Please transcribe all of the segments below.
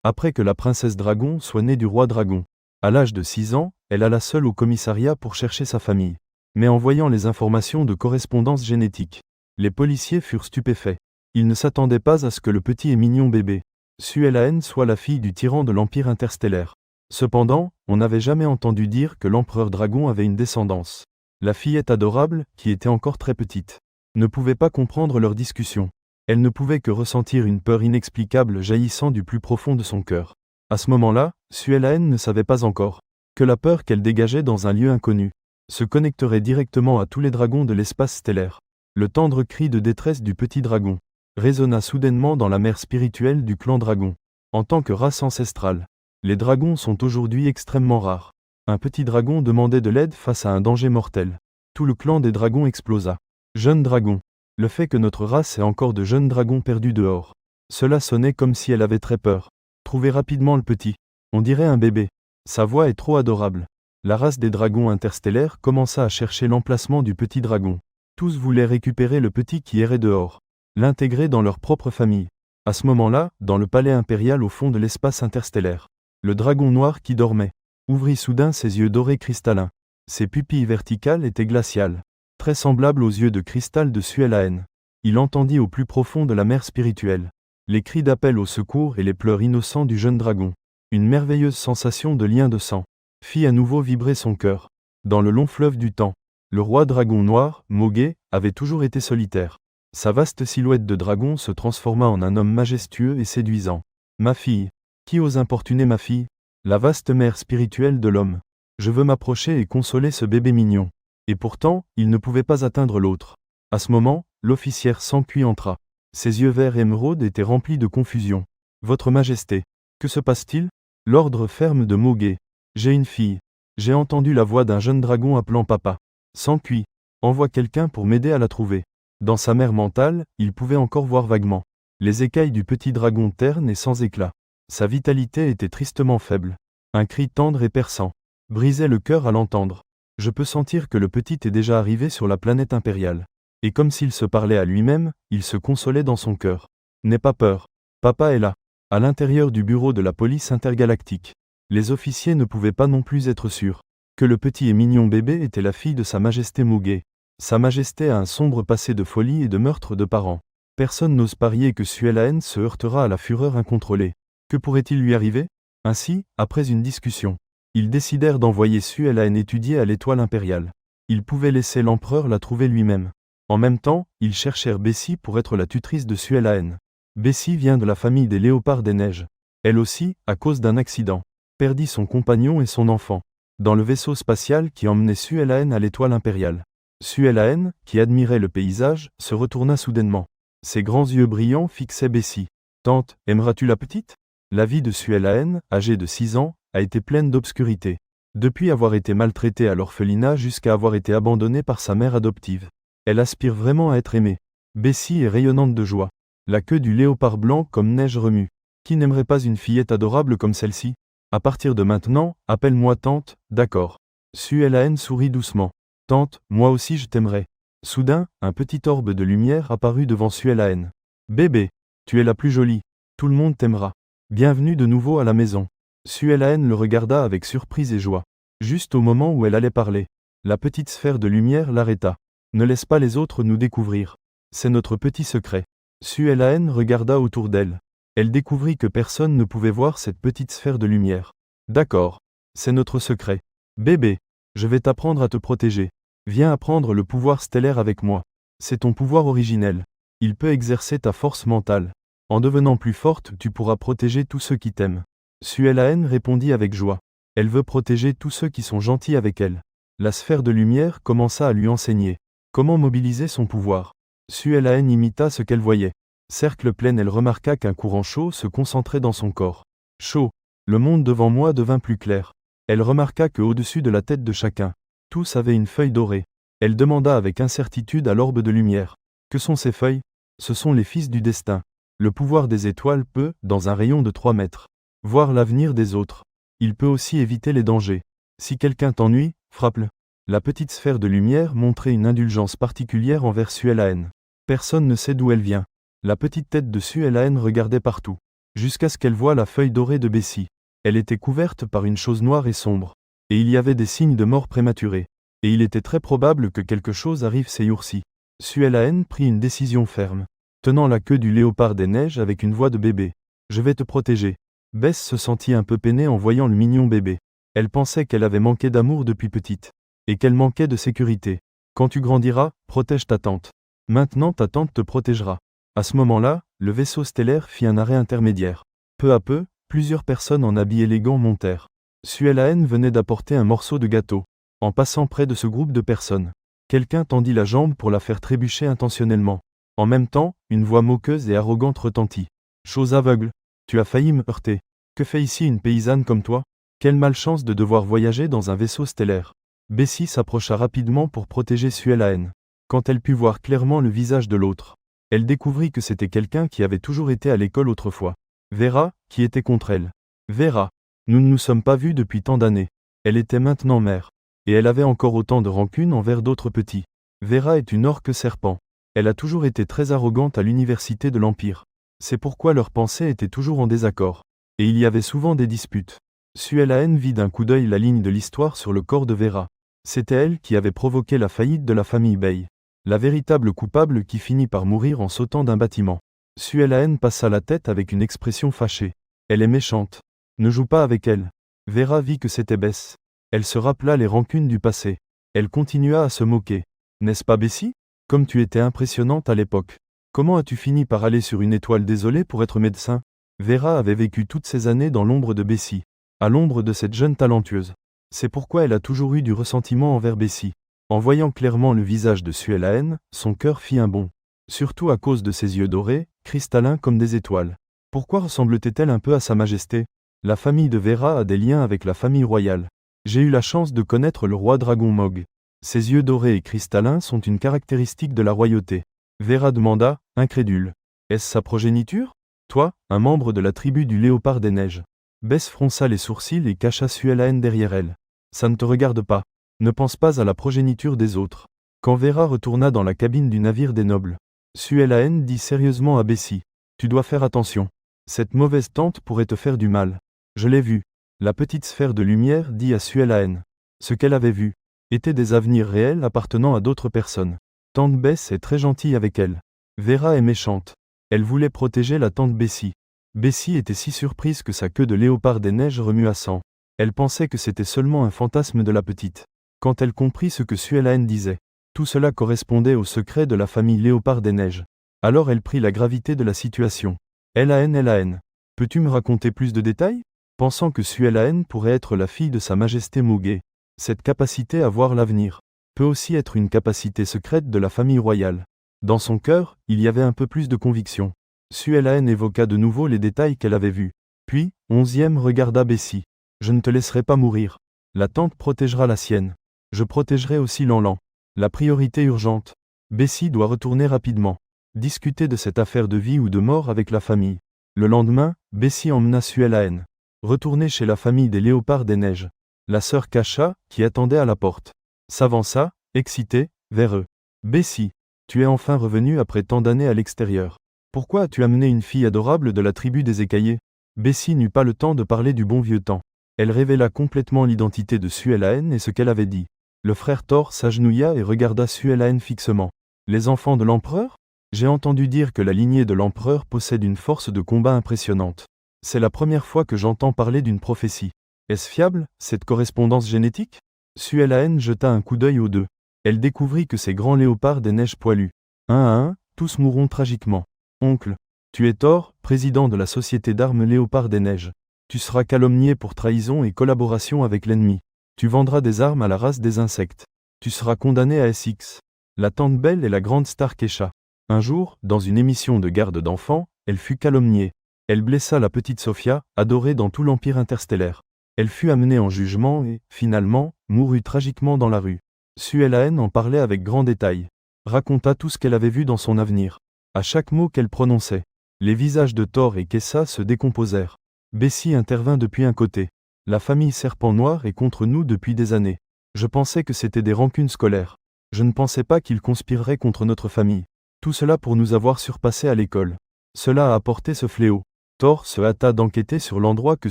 après que la princesse dragon soit née du roi dragon. À l'âge de 6 ans, elle alla seule au commissariat pour chercher sa famille. Mais en voyant les informations de correspondance génétique, les policiers furent stupéfaits. Ils ne s'attendaient pas à ce que le petit et mignon bébé, Suelaen, soit la fille du tyran de l'Empire interstellaire. Cependant, on n'avait jamais entendu dire que l'empereur dragon avait une descendance. La fillette adorable, qui était encore très petite, ne pouvait pas comprendre leur discussion. Elle ne pouvait que ressentir une peur inexplicable jaillissant du plus profond de son cœur. À ce moment-là, Suelaen ne savait pas encore que la peur qu'elle dégageait dans un lieu inconnu se connecterait directement à tous les dragons de l'espace stellaire. Le tendre cri de détresse du petit dragon résonna soudainement dans la mer spirituelle du clan dragon. En tant que race ancestrale, les dragons sont aujourd'hui extrêmement rares. Un petit dragon demandait de l'aide face à un danger mortel. Tout le clan des dragons explosa. Jeune dragon. Le fait que notre race ait encore de jeunes dragons perdus dehors. Cela sonnait comme si elle avait très peur. Trouvez rapidement le petit. On dirait un bébé. Sa voix est trop adorable. La race des dragons interstellaires commença à chercher l'emplacement du petit dragon. Tous voulaient récupérer le petit qui errait dehors, l'intégrer dans leur propre famille. À ce moment-là, dans le palais impérial au fond de l'espace interstellaire, le dragon noir qui dormait ouvrit soudain ses yeux dorés cristallins. Ses pupilles verticales étaient glaciales, très semblables aux yeux de cristal de Suelaen. Il entendit au plus profond de la mer spirituelle les cris d'appel au secours et les pleurs innocents du jeune dragon. Une merveilleuse sensation de lien de sang fit à nouveau vibrer son cœur. Dans le long fleuve du temps, le roi dragon noir, Mogé, avait toujours été solitaire. Sa vaste silhouette de dragon se transforma en un homme majestueux et séduisant. Ma fille. Qui ose importuner ma fille? La vaste mère spirituelle de l'homme. Je veux m'approcher et consoler ce bébé mignon. Et pourtant, il ne pouvait pas atteindre l'autre. À ce moment, l'officière sans cuit entra. Ses yeux verts émeraude étaient remplis de confusion. Votre Majesté, que se passe-t-il? L'ordre ferme de Mogé. J'ai une fille. J'ai entendu la voix d'un jeune dragon appelant papa. Sans cuit. Envoie quelqu'un pour m'aider à la trouver. Dans sa mer mentale, il pouvait encore voir vaguement les écailles du petit dragon terne et sans éclat. Sa vitalité était tristement faible. Un cri tendre et perçant brisait le cœur à l'entendre. Je peux sentir que le petit est déjà arrivé sur la planète impériale. Et comme s'il se parlait à lui-même, il se consolait dans son cœur. N'aie pas peur. Papa est là. À l'intérieur du bureau de la police intergalactique. Les officiers ne pouvaient pas non plus être sûrs que le petit et mignon bébé était la fille de Sa Majesté Mogé. Sa Majesté a un sombre passé de folie et de meurtre de parents. Personne n'ose parier que Suelaen se heurtera à la fureur incontrôlée. Que pourrait-il lui arriver? Ainsi, après une discussion, ils décidèrent d'envoyer Suelaen étudier à l'étoile impériale. Ils pouvaient laisser l'empereur la trouver lui-même. En même temps, ils cherchèrent Bessie pour être la tutrice de Suelaen. Bessie vient de la famille des léopards des neiges. Elle aussi, à cause d'un accident, perdit son compagnon et son enfant dans le vaisseau spatial qui emmenait Suelaen à l'étoile impériale. Suelaen, qui admirait le paysage, se retourna soudainement. Ses grands yeux brillants fixaient Bessie. Tante, aimeras-tu la petite? La vie de Suelaen, âgée de 6 ans, a été pleine d'obscurité. Depuis avoir été maltraitée à l'orphelinat jusqu'à avoir été abandonnée par sa mère adoptive. Elle aspire vraiment à être aimée. Bessie est rayonnante de joie. La queue du léopard blanc comme neige remue. Qui n'aimerait pas une fillette adorable comme celle-ci? À partir de maintenant, appelle-moi tante, d'accord. Suelaen sourit doucement. Tante, moi aussi je t'aimerai. Soudain, un petit orbe de lumière apparut devant Suelaen. Bébé, tu es la plus jolie. Tout le monde t'aimera. Bienvenue de nouveau à la maison. Suelaen le regarda avec surprise et joie. Juste au moment où elle allait parler, la petite sphère de lumière l'arrêta. Ne laisse pas les autres nous découvrir. C'est notre petit secret. Suelaen regarda autour d'elle. Elle découvrit que personne ne pouvait voir cette petite sphère de lumière. D'accord. C'est notre secret. Bébé, je vais t'apprendre à te protéger. Viens apprendre le pouvoir stellaire avec moi. C'est ton pouvoir originel. Il peut exercer ta force mentale. En devenant plus forte, tu pourras protéger tous ceux qui t'aiment. Suelaen répondit avec joie. Elle veut protéger tous ceux qui sont gentils avec elle. La sphère de lumière commença à lui enseigner comment mobiliser son pouvoir. Suelaen imita ce qu'elle voyait. Cercle plein, elle remarqua qu'un courant chaud se concentrait dans son corps. Chaud. Le monde devant moi devint plus clair. Elle remarqua que au-dessus de la tête de chacun, tous avaient une feuille dorée. Elle demanda avec incertitude à l'orbe de lumière. Que sont ces feuilles? Ce sont les fils du destin. Le pouvoir des étoiles peut, dans un rayon de 3 mètres, voir l'avenir des autres. Il peut aussi éviter les dangers. Si quelqu'un t'ennuie, frappe-le. La petite sphère de lumière montrait une indulgence particulière envers Suelaen. Personne ne sait d'où elle vient. La petite tête de Suelaen regardait partout. jusqu'à ce qu'elle voie la feuille dorée de Bessie. Elle était couverte par une chose noire et sombre. Et il y avait des signes de mort prématurée. Et il était très probable que quelque chose arrive ces jours-ci. Suelahen prit une décision ferme. Tenant la queue du léopard des neiges avec une voix de bébé. « Je vais te protéger. » Bess se sentit un peu peinée en voyant le mignon bébé. Elle pensait qu'elle avait manqué d'amour depuis petite. Et qu'elle manquait de sécurité. Quand tu grandiras, protège ta tante. Maintenant ta tante te protégera. À ce moment-là, le vaisseau stellaire fit un arrêt intermédiaire. Peu à peu, plusieurs personnes en habits élégants montèrent. Suelahen venait d'apporter un morceau de gâteau. En passant près de ce groupe de personnes, quelqu'un tendit la jambe pour la faire trébucher intentionnellement. En même temps, une voix moqueuse et arrogante retentit. « Chose aveugle, tu as failli me heurter. Que fait ici une paysanne comme toi? Quelle malchance de devoir voyager dans un vaisseau stellaire. » Bessie s'approcha rapidement pour protéger Suelahen. Quand elle put voir clairement le visage de l'autre, elle découvrit que c'était quelqu'un qui avait toujours été à l'école autrefois. Vera, qui était contre elle. Vera. Nous ne nous sommes pas vus depuis tant d'années. Elle était maintenant mère. Et elle avait encore autant de rancune envers d'autres petits. Vera est une orque serpent. Elle a toujours été très arrogante à l'université de l'Empire. C'est pourquoi leurs pensées étaient toujours en désaccord. Et il y avait souvent des disputes. Suelahen vit d'un coup d'œil la ligne de l'histoire sur le corps de Vera. C'était elle qui avait provoqué la faillite de la famille Bay. La véritable coupable qui finit par mourir en sautant d'un bâtiment. Suelahen passa la tête avec une expression fâchée. Elle est méchante. Ne joue pas avec elle. Vera vit que c'était Bess. Elle se rappela les rancunes du passé. Elle continua à se moquer. N'est-ce pas Bessie? Comme tu étais impressionnante à l'époque. Comment as-tu fini par aller sur une étoile désolée pour être médecin? Vera avait vécu toutes ces années dans l'ombre de Bessie. À l'ombre de cette jeune talentueuse. C'est pourquoi elle a toujours eu du ressentiment envers Bessie. En voyant clairement le visage de Suelahen, son cœur fit un bond. Surtout à cause de ses yeux dorés, cristallins comme des étoiles. Pourquoi ressemble-t-elle un peu à Sa Majesté? La famille de Vera a des liens avec la famille royale. J'ai eu la chance de connaître le roi dragon Mog. Ses yeux dorés et cristallins sont une caractéristique de la royauté. Vera demanda, incrédule. Est-ce sa progéniture? Toi, un membre de la tribu du léopard des neiges. Bess fronça les sourcils et cacha Suelahen derrière elle. Ça ne te regarde pas. Ne pense pas à la progéniture des autres. Quand Vera retourna dans la cabine du navire des nobles, Suelahen dit sérieusement à Bessie. Tu dois faire attention. Cette mauvaise tante pourrait te faire du mal. Je l'ai vue. La petite sphère de lumière dit à Suelahen. Ce qu'elle avait vu étaient des avenirs réels appartenant à d'autres personnes. Tante Bess est très gentille avec elle. Vera est méchante. Elle voulait protéger la tante Bessie. Bessie était si surprise que sa queue de léopard des neiges remua sang. Elle pensait que c'était seulement un fantasme de la petite. Quand elle comprit ce que Suelahen disait, tout cela correspondait au secret de la famille léopard des neiges. Alors elle prit la gravité de la situation. Elahen. Peux-tu me raconter plus de détails? Pensant que Suelahen pourrait être la fille de Sa Majesté Mogé. Cette capacité à voir l'avenir peut aussi être une capacité secrète de la famille royale. Dans son cœur, il y avait un peu plus de conviction. Suelahen évoqua de nouveau les détails qu'elle avait vus. Puis, 11e regarda Bessie. Je ne te laisserai pas mourir. La tante protégera la sienne. Je protégerai aussi Lanlan. La priorité urgente. Bessie doit retourner rapidement. Discuter de cette affaire de vie ou de mort avec la famille. Le lendemain, Bessie emmena Suelahen. Retourner chez la famille des léopards des neiges. La sœur Kasha, qui attendait à la porte, s'avança, excitée, vers eux. Bessie, tu es enfin revenue après tant d'années à l'extérieur. Pourquoi as-tu amené une fille adorable de la tribu des écaillés? Bessie n'eut pas le temps de parler du bon vieux temps. Elle révéla complètement l'identité de Suelahen et ce qu'elle avait dit. Le frère Thor s'agenouilla et regarda Suelahen fixement. Les enfants de l'empereur? J'ai entendu dire que la lignée de l'empereur possède une force de combat impressionnante. C'est la première fois que j'entends parler d'une prophétie. Est-ce fiable, cette correspondance génétique? Suelahen jeta un coup d'œil aux deux. Elle découvrit que ces grands léopards des neiges poilus. Un à un, tous mourront tragiquement. Oncle, tu es Thor, président de la société d'armes léopard des neiges. Tu seras calomnié pour trahison et collaboration avec l'ennemi. Tu vendras des armes à la race des insectes. Tu seras condamné à SX. La tante Belle est la grande star Kesha. Un jour, dans une émission de garde d'enfants, elle fut calomniée. Elle blessa la petite Sophia, adorée dans tout l'Empire interstellaire. Elle fut amenée en jugement et, finalement, mourut tragiquement dans la rue. Suelahen en parlait avec grand détail. Raconta tout ce qu'elle avait vu dans son avenir. À chaque mot qu'elle prononçait, les visages de Thor et Kessa se décomposèrent. Bessie intervint depuis un côté. La famille Serpent Noir est contre nous depuis des années. Je pensais que c'était des rancunes scolaires. Je ne pensais pas qu'ils conspireraient contre notre famille. Tout cela pour nous avoir surpassés à l'école. Cela a apporté ce fléau. Thor se hâta d'enquêter sur l'endroit que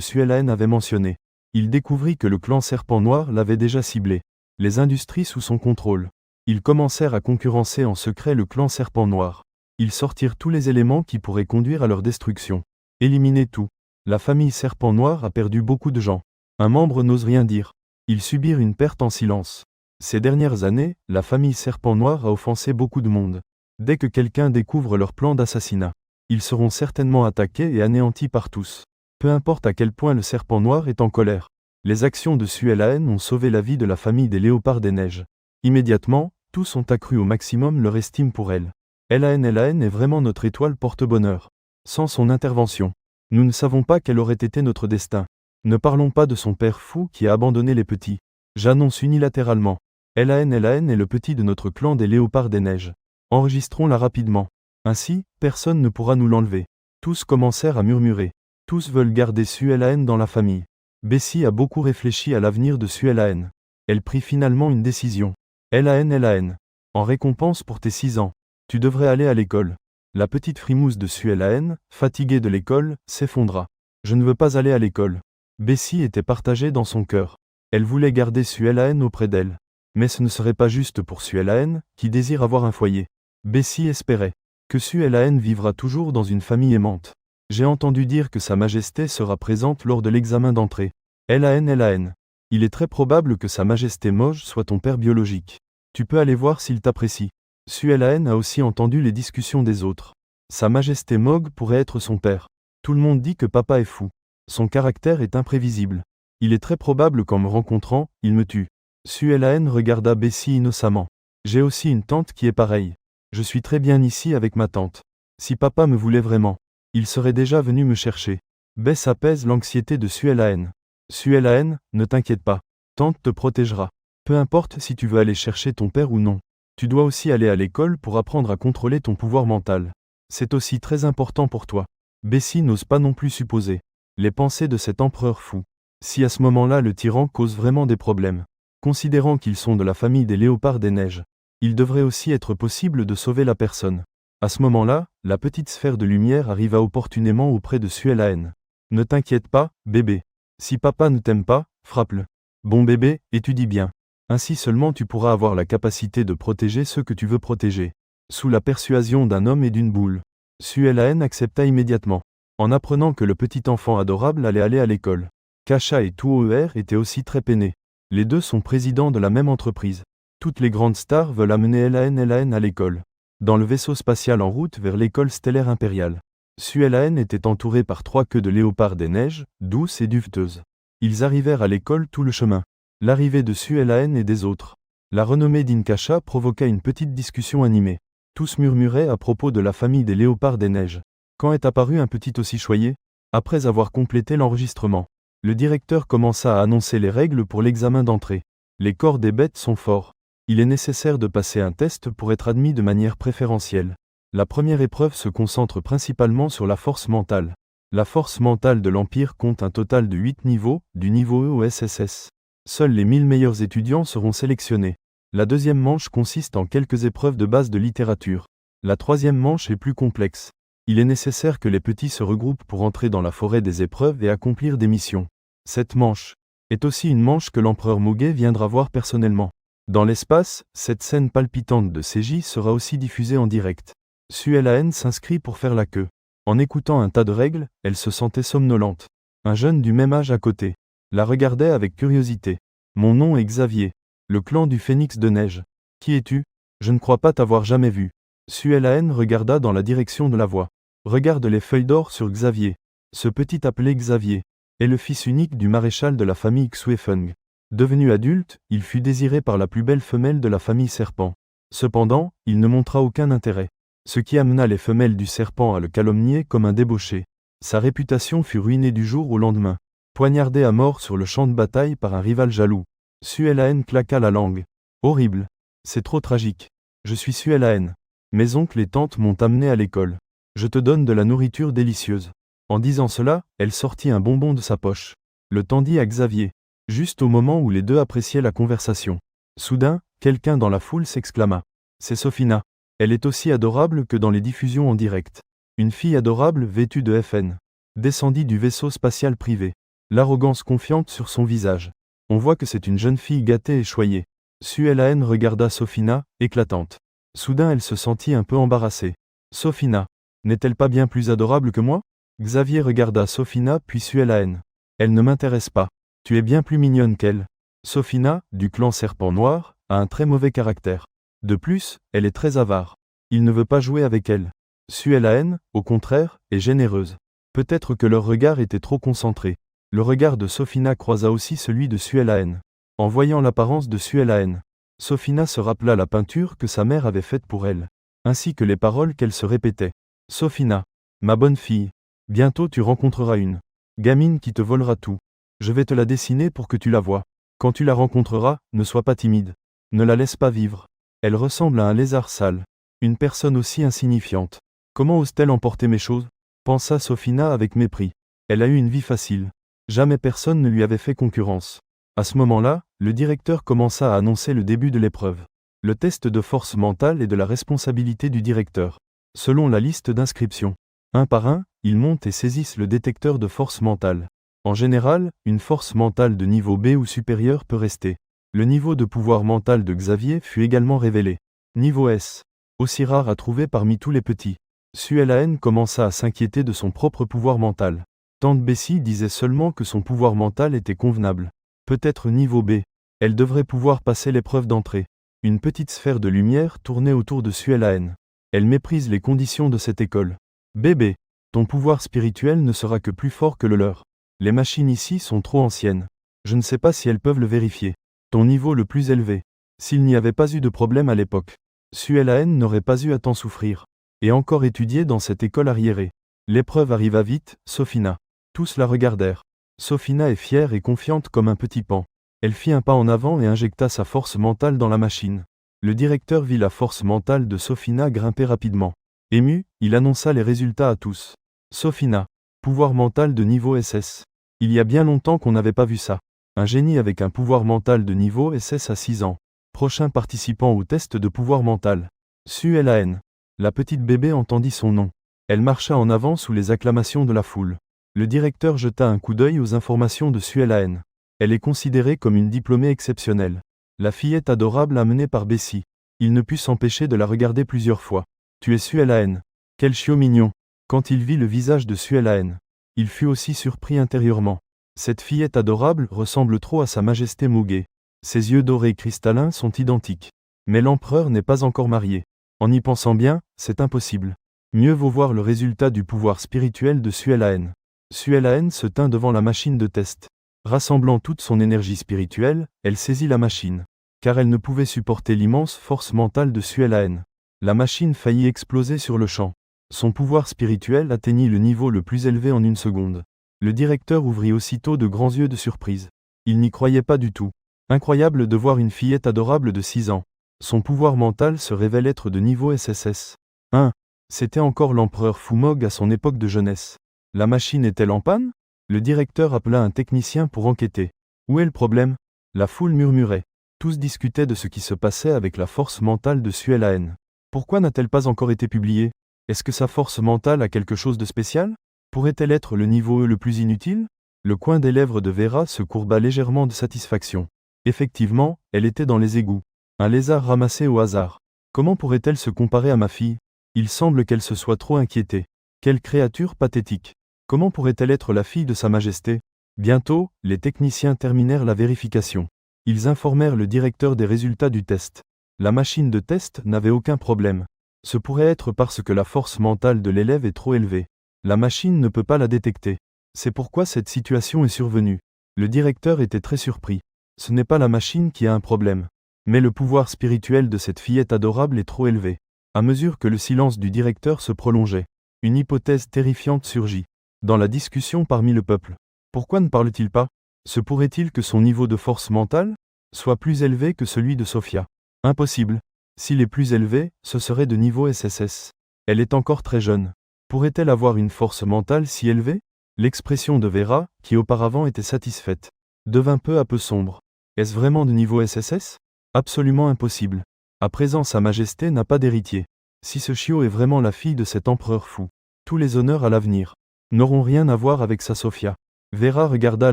Suelaen avait mentionné. Il découvrit que le clan Serpent Noir l'avait déjà ciblé. Les industries sous son contrôle. Ils commencèrent à concurrencer en secret le clan Serpent Noir. Ils sortirent tous les éléments qui pourraient conduire à leur destruction. Éliminer tout. La famille Serpent Noir a perdu beaucoup de gens. Un membre n'ose rien dire. Ils subirent une perte en silence. Ces dernières années, la famille Serpent Noir a offensé beaucoup de monde. Dès que quelqu'un découvre leur plan d'assassinat, ils seront certainement attaqués et anéantis par tous. Peu importe à quel point le Serpent Noir est en colère. Les actions de Suelaen ont sauvé la vie de la famille des Léopards des Neiges. Immédiatement, tous ont accru au maximum leur estime pour elle. Elaen est vraiment notre étoile porte-bonheur. Sans son intervention, nous ne savons pas quel aurait été notre destin. Ne parlons pas de son père fou qui a abandonné les petits. J'annonce unilatéralement. Elaen est le petit de notre clan des Léopards des Neiges. Enregistrons-la rapidement. Ainsi, personne ne pourra nous l'enlever. Tous commencèrent à murmurer. Tous veulent garder Suelaen dans la famille. Bessie a beaucoup réfléchi à l'avenir de Suelaen. Elle prit finalement une décision. Elaen. En récompense pour tes 6 ans, tu devrais aller à l'école. La petite frimousse de Suelaen, fatiguée de l'école, s'effondra. Je ne veux pas aller à l'école. Bessie était partagée dans son cœur. Elle voulait garder Suelaen auprès d'elle. Mais ce ne serait pas juste pour Suelaen, qui désire avoir un foyer. Bessie espérait que Suelaen vivra toujours dans une famille aimante. J'ai entendu dire que Sa Majesté sera présente lors de l'examen d'entrée. Elaen. Il est très probable que Sa Majesté Moj soit ton père biologique. Tu peux aller voir s'il t'apprécie. Suelaen a aussi entendu les discussions des autres. Sa Majesté Mog pourrait être son père. Tout le monde dit que papa est fou. Son caractère est imprévisible. Il est très probable qu'en me rencontrant, il me tue. Suelaen regarda Bessie innocemment. J'ai aussi une tante qui est pareille. Je suis très bien ici avec ma tante. Si papa me voulait vraiment, il serait déjà venu me chercher. Bess apaise l'anxiété de Suelaen. Suelaen, ne t'inquiète pas. Tante te protégera. Peu importe si tu veux aller chercher ton père ou non. Tu dois aussi aller à l'école pour apprendre à contrôler ton pouvoir mental. C'est aussi très important pour toi. Bessie n'ose pas non plus supposer les pensées de cet empereur fou. Si à ce moment-là le tyran cause vraiment des problèmes, considérant qu'ils sont de la famille des Léopards des Neiges, il devrait aussi être possible de sauver la personne. À ce moment-là, la petite sphère de lumière arriva opportunément auprès de Suelaen. Ne t'inquiète pas, bébé. Si papa ne t'aime pas, frappe-le. Bon bébé, étudie bien. Ainsi seulement tu pourras avoir la capacité de protéger ceux que tu veux protéger. Sous la persuasion d'un homme et d'une boule. Suelaen accepta immédiatement. En apprenant que le petit enfant adorable allait aller à l'école. Kasha et Tuoer étaient aussi très peinés. Les deux sont présidents de la même entreprise. Toutes les grandes stars veulent amener Elaen à l'école. Dans le vaisseau spatial en route vers l'école stellaire impériale. Suelaen était entouré par 3 queues de léopards des neiges, douces et duveteuses. Ils arrivèrent à l'école tout le chemin. L'arrivée de Suelaen et des autres. La renommée d'Inkasha provoqua une petite discussion animée. Tous murmuraient à propos de la famille des léopards des neiges. Quand est apparu un petit aussi choyé? Après avoir complété l'enregistrement, le directeur commença à annoncer les règles pour l'examen d'entrée. Les corps des bêtes sont forts. Il est nécessaire de passer un test pour être admis de manière préférentielle. La première épreuve se concentre principalement sur la force mentale. La force mentale de l'Empire compte un total de 8 niveaux, du niveau E au SSS. Seuls les 1000 meilleurs étudiants seront sélectionnés. La deuxième manche consiste en quelques épreuves de base de littérature. La troisième manche est plus complexe. Il est nécessaire que les petits se regroupent pour entrer dans la forêt des épreuves et accomplir des missions. Cette manche est aussi une manche que l'empereur Moguet viendra voir personnellement. Dans l'espace, cette scène palpitante de CJ sera aussi diffusée en direct. Suelaen s'inscrit pour faire la queue. En écoutant un tas de règles, elle se sentait somnolente. Un jeune du même âge à côté la regardait avec curiosité. Mon nom est Xavier. Le clan du Phénix de Neige. Qui es-tu? Je ne crois pas t'avoir jamais vu. Suelaen regarda dans la direction de la voix. Regarde les feuilles d'or sur Xavier. Ce petit appelé Xavier est le fils unique du maréchal de la famille Xuefeng. Devenu adulte, il fut désiré par la plus belle femelle de la famille Serpent. Cependant, il ne montra aucun intérêt. Ce qui amena les femelles du serpent à le calomnier comme un débauché. Sa réputation fut ruinée du jour au lendemain. Poignardé à mort sur le champ de bataille par un rival jaloux. Suelaen claqua la langue. Horrible. C'est trop tragique. Je suis Suelaen. Mes oncles et tantes m'ont amené à l'école. Je te donne de la nourriture délicieuse. En disant cela, elle sortit un bonbon de sa poche. Le tendit à Xavier. Juste au moment où les deux appréciaient la conversation. Soudain, quelqu'un dans la foule s'exclama. C'est Sophina. Elle est aussi adorable que dans les diffusions en direct. Une fille adorable vêtue de FN. descendit du vaisseau spatial privé. L'arrogance confiante sur son visage. On voit que c'est une jeune fille gâtée et choyée. Suelaen regarda Sophina, éclatante. Soudain elle se sentit un peu embarrassée. Sophina, n'est-elle pas bien plus adorable que moi? Xavier regarda Sophina puis Suelaen. Elle ne m'intéresse pas. Tu es bien plus mignonne qu'elle. Sophina, du clan Serpent Noir, a un très mauvais caractère. De plus, elle est très avare. Il ne veut pas jouer avec elle. Suelaen, au contraire, est généreuse. Peut-être que leur regard était trop concentré. Le regard de Sophina croisa aussi celui de Suelaen. En voyant l'apparence de Suelaen, Sophina se rappela la peinture que sa mère avait faite pour elle, ainsi que les paroles qu'elle se répétait. Sophina, ma bonne fille, bientôt tu rencontreras une gamine qui te volera tout. Je vais te la dessiner pour que tu la voies. Quand tu la rencontreras, ne sois pas timide. Ne la laisse pas vivre. Elle ressemble à un lézard sale. Une personne aussi insignifiante. Comment ose-t-elle emporter mes choses? Pensa Sophina avec mépris. Elle a eu une vie facile. Jamais personne ne lui avait fait concurrence. À ce moment-là, le directeur commença à annoncer le début de l'épreuve. Le test de force mentale est de la responsabilité du directeur. Selon la liste d'inscription. Un par un, ils montent et saisissent le détecteur de force mentale. En général, une force mentale de niveau B ou supérieur peut rester. Le niveau de pouvoir mental de Xavier fut également révélé. Niveau S. Aussi rare à trouver parmi tous les petits. Suelaen commença à s'inquiéter de son propre pouvoir mental. Tante Bessie disait seulement que son pouvoir mental était convenable. Peut-être niveau B. Elle devrait pouvoir passer l'épreuve d'entrée. Une petite sphère de lumière tournait autour de Suelaen. Elle méprise les conditions de cette école. Bébé, ton pouvoir spirituel ne sera que plus fort que le leur. Les machines ici sont trop anciennes. Je ne sais pas si elles peuvent le vérifier. Ton niveau le plus élevé. S'il n'y avait pas eu de problème à l'époque, Suelaen n'aurait pas eu à tant souffrir. Et encore étudier dans cette école arriérée. L'épreuve arriva vite, Sophina. Tous la regardèrent. Sophina est fière et confiante comme un petit paon. Elle fit un pas en avant et injecta sa force mentale dans la machine. Le directeur vit la force mentale de Sophina grimper rapidement. Ému, il annonça les résultats à tous. Sophina. Pouvoir mental de niveau SS. Il y a bien longtemps qu'on n'avait pas vu ça. Un génie avec un pouvoir mental de niveau SS à 6 ans. Prochain participant au test de pouvoir mental. Suelaen. La petite bébé entendit son nom. Elle marcha en avant sous les acclamations de la foule. Le directeur jeta un coup d'œil aux informations de Suelaen. Elle est considérée comme une diplômée exceptionnelle. La fillette adorable amenée par Bessie. Il ne put s'empêcher de la regarder plusieurs fois. Tu es Suelaen. Quel chiot mignon. Quand il vit le visage de Suelaen, il fut aussi surpris intérieurement. Cette fillette adorable ressemble trop à sa majesté Muge. Ses yeux dorés cristallins sont identiques. Mais l'empereur n'est pas encore marié. En y pensant bien, c'est impossible. Mieux vaut voir le résultat du pouvoir spirituel de Suelaen. Suelaen se tint devant la machine de test. Rassemblant toute son énergie spirituelle, elle saisit la machine. Car elle ne pouvait supporter l'immense force mentale de Suelaen. La machine faillit exploser sur le champ. Son pouvoir spirituel atteignit le niveau le plus élevé en une seconde. Le directeur ouvrit aussitôt de grands yeux de surprise. Il n'y croyait pas du tout. Incroyable de voir une fillette adorable de 6 ans. Son pouvoir mental se révèle être de niveau SSS. 1. C'était encore l'empereur Fumog à son époque de jeunesse. La machine est-elle en panne? Le directeur appela un technicien pour enquêter. Où est le problème? La foule murmurait. Tous discutaient de ce qui se passait avec la force mentale de Suelaen. Pourquoi n'a-t-elle pas encore été publiée? Est-ce que sa force mentale a quelque chose de spécial? Pourrait-elle être le niveau E le plus inutile? Le coin des lèvres de Vera se courba légèrement de satisfaction. Effectivement, elle était dans les égouts. Un lézard ramassé au hasard. Comment pourrait-elle se comparer à ma fille? Il semble qu'elle se soit trop inquiétée. Quelle créature pathétique. Comment pourrait-elle être la fille de Sa Majesté? Bientôt, les techniciens terminèrent la vérification. Ils informèrent le directeur des résultats du test. La machine de test n'avait aucun problème. Ce pourrait être parce que la force mentale de l'élève est trop élevée. La machine ne peut pas la détecter. C'est pourquoi cette situation est survenue. Le directeur était très surpris. Ce n'est pas la machine qui a un problème. Mais le pouvoir spirituel de cette fillette adorable est trop élevé. À mesure que le silence du directeur se prolongeait, une hypothèse terrifiante surgit. Dans la discussion parmi le peuple. Pourquoi ne parle-t-il pas? Se pourrait-il que son niveau de force mentale soit plus élevé que celui de Sophia? Impossible. S'il est plus élevé, ce serait de niveau SSS. Elle est encore très jeune. Pourrait-elle avoir une force mentale si élevée? L'expression de Vera, qui auparavant était satisfaite, devint peu à peu sombre. Est-ce vraiment de niveau SSS? Absolument impossible. À présent Sa Majesté n'a pas d'héritier. Si ce chiot est vraiment la fille de cet empereur fou, tous les honneurs à l'avenir. n'auront rien à voir avec sa Sophia. Vera regarda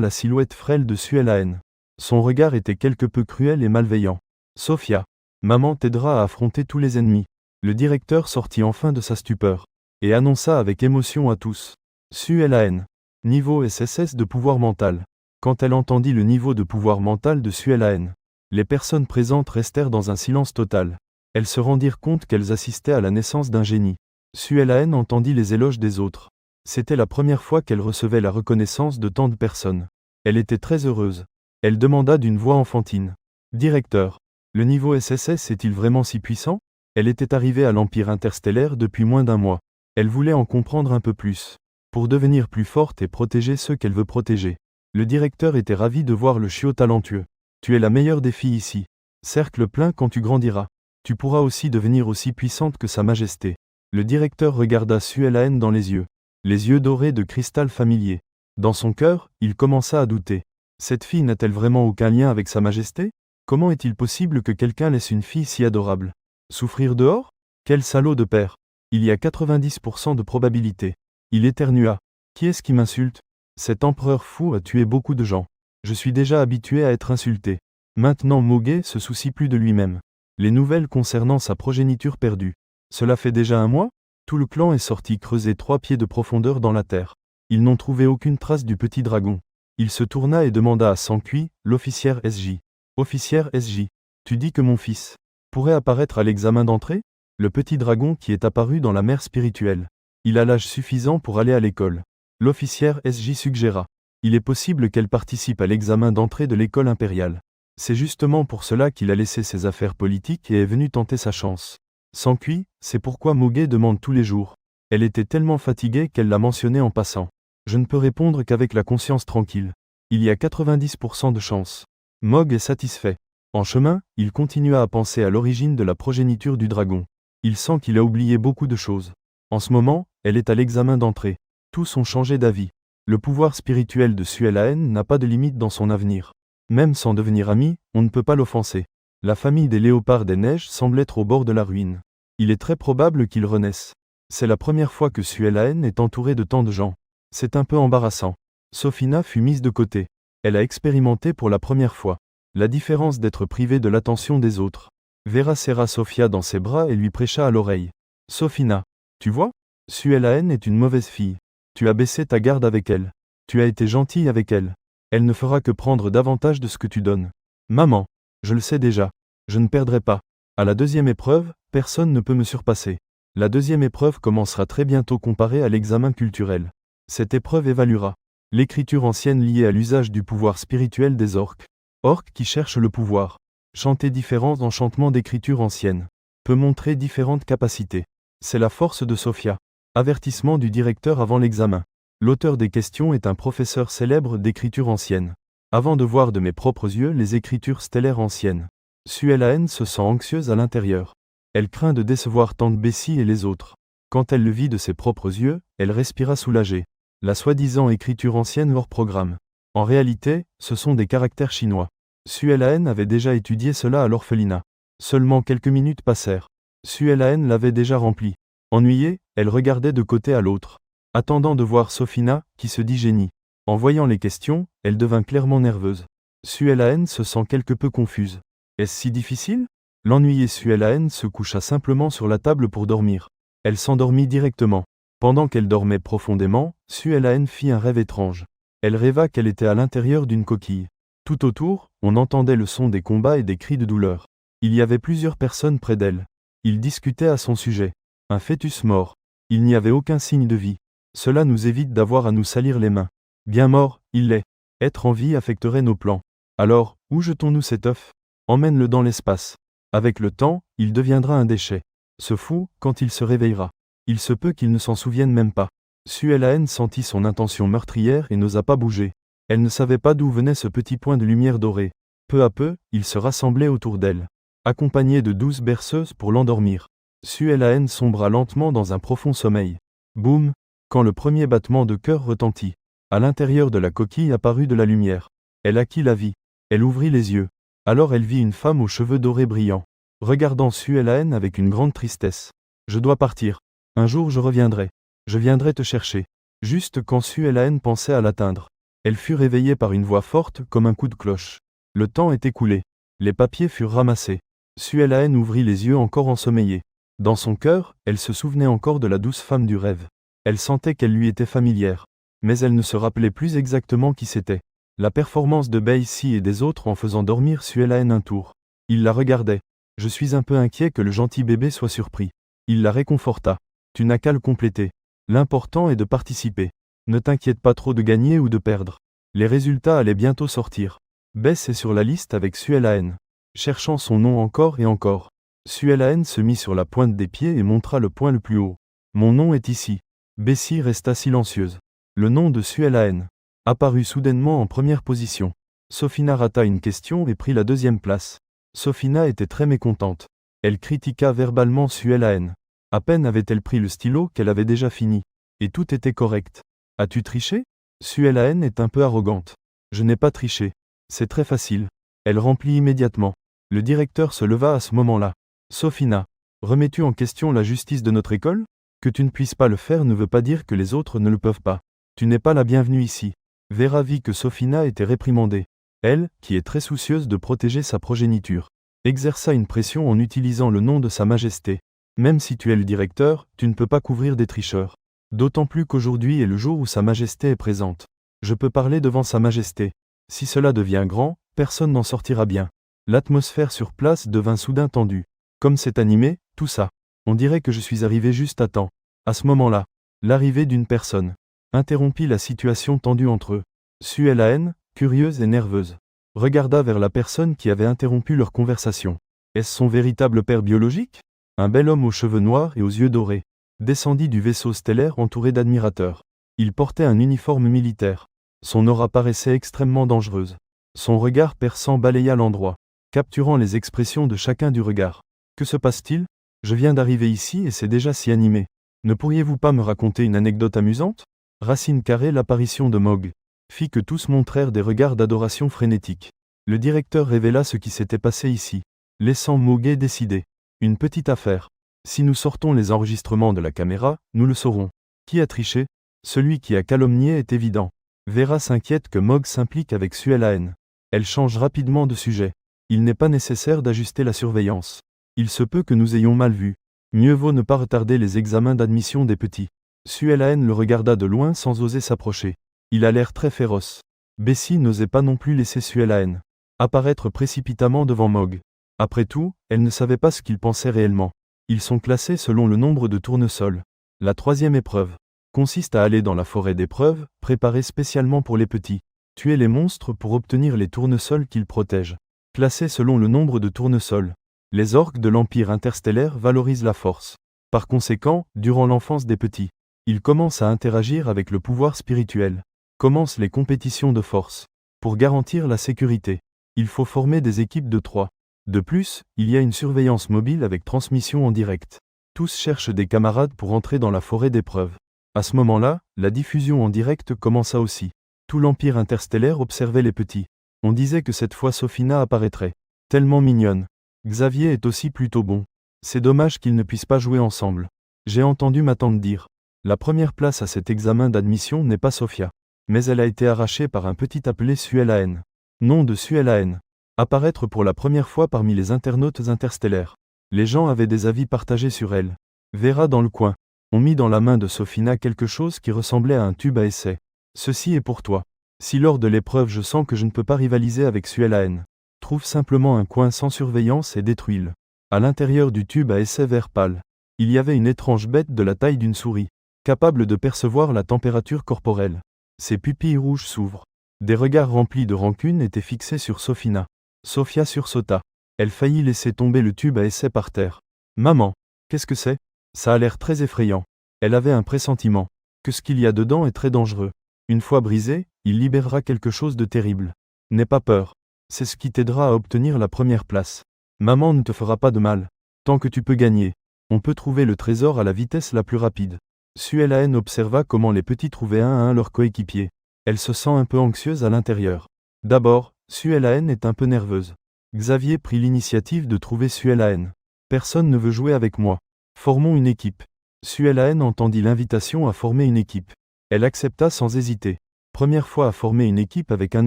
la silhouette frêle de Suelaen. Son regard était quelque peu cruel et malveillant. Sophia, maman t'aidera à affronter tous les ennemis. Le directeur sortit enfin de sa stupeur et annonça avec émotion à tous. Suelaen. Niveau SSS de pouvoir mental. Quand elle entendit le niveau de pouvoir mental de Suelaen, les personnes présentes restèrent dans un silence total. Elles se rendirent compte qu'elles assistaient à la naissance d'un génie. Suelaen entendit les éloges des autres. C'était la première fois qu'elle recevait la reconnaissance de tant de personnes. Elle était très heureuse. Elle demanda d'une voix enfantine. Directeur, le niveau SSS est-il vraiment si puissant? Elle était arrivée à l'Empire interstellaire depuis moins d'un mois. Elle voulait en comprendre un peu plus, pour devenir plus forte et protéger ceux qu'elle veut protéger. Le directeur était ravi de voir le chiot talentueux. Tu es la meilleure des filles ici. Cercle plein quand tu grandiras. Tu pourras aussi devenir aussi puissante que Sa Majesté. Le directeur regarda Suelaen dans les yeux dorés de cristal familier. Dans son cœur, il commença à douter. Cette fille n'a-t-elle vraiment aucun lien avec Sa Majesté? Comment est-il possible que quelqu'un laisse une fille si adorable souffrir dehors? Quel salaud de père! Il y a 90% de probabilité. Il éternua. Qui est-ce qui m'insulte? Cet empereur fou a tué beaucoup de gens. Je suis déjà habitué à être insulté. Maintenant Mogé se soucie plus de lui-même. Les nouvelles concernant sa progéniture perdue. Cela fait déjà un mois? Tout le clan est sorti creuser 3 pieds de profondeur dans la terre. Ils n'ont trouvé aucune trace du petit dragon. Il se tourna et demanda à Sanqui, l'officière SJ. Officière SJ, tu dis que mon fils pourrait apparaître à l'examen d'entrée? Le petit dragon qui est apparu dans la mer spirituelle. Il a l'âge suffisant pour aller à l'école. L'officière SJ suggéra. Il est possible qu'elle participe à l'examen d'entrée de l'école impériale. C'est justement pour cela qu'il a laissé ses affaires politiques et est venu tenter sa chance. Sanqui, c'est pourquoi Mogé demande tous les jours. Elle était tellement fatiguée qu'elle l'a mentionné en passant. Je ne peux répondre qu'avec la conscience tranquille. Il y a 90% de chance. Mog est satisfait. En chemin, il continua à penser à l'origine de la progéniture du dragon. Il sent qu'il a oublié beaucoup de choses. En ce moment, elle est à l'examen d'entrée. Tous ont changé d'avis. Le pouvoir spirituel de Suelaen n'a pas de limite dans son avenir. Même sans devenir ami, on ne peut pas l'offenser. La famille des léopards des neiges semble être au bord de la ruine. Il est très probable qu'ils renaissent. C'est la première fois que Suelaen est entourée de tant de gens. C'est un peu embarrassant. Sophina fut mise de côté. Elle a expérimenté pour la première fois la différence d'être privée de l'attention des autres. Vera serra Sophia dans ses bras et lui prêcha à l'oreille. Sophina, tu vois? Suelaen est une mauvaise fille. Tu as baissé ta garde avec elle. Tu as été gentille avec elle. Elle ne fera que prendre davantage de ce que tu donnes. Maman, je le sais déjà. Je ne perdrai pas. À la deuxième épreuve, personne ne peut me surpasser. La deuxième épreuve commencera très bientôt comparée à l'examen culturel. Cette épreuve évaluera l'écriture ancienne liée à l'usage du pouvoir spirituel des orques. Orques qui cherchent le pouvoir. Chanter différents enchantements d'écriture ancienne. Peut montrer différentes capacités. C'est la force de Sophia. Avertissement du directeur avant l'examen. L'auteur des questions est un professeur célèbre d'écriture ancienne. Avant de voir de mes propres yeux les écritures stellaires anciennes. Suelaen se sent anxieuse à l'intérieur. Elle craint de décevoir tante Bessie et les autres. Quand elle le vit de ses propres yeux, elle respira soulagée. La soi-disant écriture ancienne hors programme. En réalité, ce sont des caractères chinois. Suelaen avait déjà étudié cela à l'orphelinat. Seulement quelques minutes passèrent. Suelaen l'avait déjà rempli. Ennuyée, elle regardait de côté à l'autre, attendant de voir Sophina, qui se dit génie. En voyant les questions, elle devint clairement nerveuse. Suelaen se sent quelque peu confuse. Est-ce si difficile? L'ennuyée Suelaen se coucha simplement sur la table pour dormir. Elle s'endormit directement. Pendant qu'elle dormait profondément, Suelaen fit un rêve étrange. Elle rêva qu'elle était à l'intérieur d'une coquille. Tout autour, on entendait le son des combats et des cris de douleur. Il y avait plusieurs personnes près d'elle. Ils discutaient à son sujet. Un fœtus mort. Il n'y avait aucun signe de vie. Cela nous évite d'avoir à nous salir les mains. Bien mort, il l'est. Être en vie affecterait nos plans. Alors, où jetons-nous cet œuf? Emmène-le dans l'espace. Avec le temps, il deviendra un déchet. Ce fou, quand il se réveillera. Il se peut qu'il ne s'en souvienne même pas. Suelaen sentit son intention meurtrière et n'osa pas bouger. Elle ne savait pas d'où venait ce petit point de lumière dorée. Peu à peu, ils se rassemblaient autour d'elle, accompagnés de 12 berceuses pour l'endormir. Suelaen sombra lentement dans un profond sommeil. Boum! Quand le premier battement de cœur retentit. À l'intérieur de la coquille apparut de la lumière. Elle acquit la vie. Elle ouvrit les yeux. Alors elle vit une femme aux cheveux dorés brillants, regardant Suelaen avec une grande tristesse. Je dois partir. Un jour je reviendrai. Je viendrai te chercher. juste quand Suelaine pensait à l'atteindre. Elle fut réveillée par une voix forte comme un coup de cloche. Le temps est écoulé. Les papiers furent ramassés. Suelaine ouvrit les yeux encore ensommeillés. Dans son cœur, elle se souvenait encore de la douce femme du rêve. Elle sentait qu'elle lui était familière. Mais elle ne se rappelait plus exactement qui c'était. La performance de Bacy et des autres en faisant dormir Suelaine un tour. Il la regardait. Je suis un peu inquiet que le gentil bébé soit surpris. Il la réconforta. Tu n'as qu'à le compléter. L'important est de participer. Ne t'inquiète pas trop de gagner ou de perdre. Les résultats allaient bientôt sortir. Bess est sur la liste avec Suelaine. Cherchant son nom encore et encore. Suelaine se mit sur la pointe des pieds et montra le poing le plus haut. Mon nom est ici. Bessie resta silencieuse. Le nom de Suelaine apparut soudainement en première position. Sophina rata une question et prit la deuxième place. Sophina était très mécontente. Elle critiqua verbalement Suelaine. À peine avait-elle pris le stylo qu'elle avait déjà fini. Et tout était correct. As-tu triché? Suelaine est un peu arrogante. Je n'ai pas triché. C'est très facile. Elle remplit immédiatement. Le directeur se leva à ce moment-là. Sophina, remets-tu en question la justice de notre école? Que tu ne puisses pas le faire ne veut pas dire que les autres ne le peuvent pas. Tu n'es pas la bienvenue ici. Vera vit que Sophina était réprimandée. Elle, qui est très soucieuse de protéger sa progéniture, exerça une pression en utilisant le nom de Sa Majesté. Même si tu es le directeur, tu ne peux pas couvrir des tricheurs. D'autant plus qu'aujourd'hui est le jour où Sa Majesté est présente. Je peux parler devant Sa Majesté. Si cela devient grand, personne n'en sortira bien. L'atmosphère sur place devint soudain tendue. Comme c'est animé, tout ça. On dirait que je suis arrivé juste à temps. À ce moment-là, l'arrivée d'une personne interrompit la situation tendue entre eux. Suelaine, curieuse et nerveuse, regarda vers la personne qui avait interrompu leur conversation. Est-ce son véritable père biologique? Un bel homme aux cheveux noirs et aux yeux dorés descendit du vaisseau stellaire entouré d'admirateurs. Il portait un uniforme militaire. Son aura paraissait extrêmement dangereuse. Son regard perçant balaya l'endroit, capturant les expressions de chacun du regard. Que se passe-t-il? Je viens d'arriver ici et c'est déjà si animé. Ne pourriez-vous pas me raconter une anecdote amusante? Racine carrée, l'apparition de Mog fit que tous montrèrent des regards d'adoration frénétique. Le directeur révéla ce qui s'était passé ici, laissant Moguet décider. Une petite affaire. Si nous sortons les enregistrements de la caméra, nous le saurons. Qui a triché? Celui qui a calomnié est évident. Vera s'inquiète que Mog s'implique avec Suelaine. Elle change rapidement de sujet. Il n'est pas nécessaire d'ajuster la surveillance. Il se peut que nous ayons mal vu. Mieux vaut ne pas retarder les examens d'admission des petits. Suelaine le regarda de loin sans oser s'approcher. Il a l'air très féroce. Bessie n'osait pas non plus laisser Suelaine apparaître précipitamment devant Mog. Après tout, elle ne savait pas ce qu'il pensait réellement. Ils sont classés selon le nombre de tournesols. La troisième épreuve consiste à aller dans la forêt d'épreuves, préparée spécialement pour les petits. Tuer les monstres pour obtenir les tournesols qu'ils protègent. Classés selon le nombre de tournesols. Les orques de l'Empire interstellaire valorisent la force. Par conséquent, durant l'enfance des petits, ils commencent à interagir avec le pouvoir spirituel. Commencent les compétitions de force. Pour garantir la sécurité, il faut former des équipes de 3. De plus, il y a une surveillance mobile avec transmission en direct. Tous cherchent des camarades pour entrer dans la forêt d'épreuves. À ce moment-là, la diffusion en direct commença aussi. Tout l'Empire interstellaire observait les petits. On disait que cette fois Sophina apparaîtrait. Tellement mignonne. Xavier est aussi plutôt bon. C'est dommage qu'ils ne puissent pas jouer ensemble. J'ai entendu ma tante dire. La première place à cet examen d'admission n'est pas Sophia. Mais elle a été arrachée par un petit appelé Suelaine. Nom de Suelaine. Apparaître pour la première fois parmi les internautes interstellaires. Les gens avaient des avis partagés sur elle. Vera dans le coin. On mit dans la main de Sophina quelque chose qui ressemblait à un tube à essai. Ceci est pour toi. Si lors de l'épreuve je sens que je ne peux pas rivaliser avec Suelaine, trouve simplement un coin sans surveillance et détruis-le. À l'intérieur du tube à essai vert pâle, il y avait une étrange bête de la taille d'une souris, capable de percevoir la température corporelle. Ses pupilles rouges s'ouvrent. Des regards remplis de rancune étaient fixés sur Sophina. Sophia sursauta. Elle faillit laisser tomber le tube à essai par terre. Maman, qu'est-ce que c'est? Ça a l'air très effrayant. Elle avait un pressentiment que ce qu'il y a dedans est très dangereux. Une fois brisé, il libérera quelque chose de terrible. N'aie pas peur. C'est ce qui t'aidera à obtenir la première place. Maman ne te fera pas de mal. Tant que tu peux gagner. On peut trouver le trésor à la vitesse la plus rapide. Suelaine observa comment les petits trouvaient un à un leurs coéquipiers. Elle se sent un peu anxieuse à l'intérieur. D'abord, Suelaine est un peu nerveuse. Xavier prit l'initiative de trouver Suelaine. Personne ne veut jouer avec moi. Formons une équipe. Suelaine entendit l'invitation à former une équipe. Elle accepta sans hésiter. Première fois à former une équipe avec un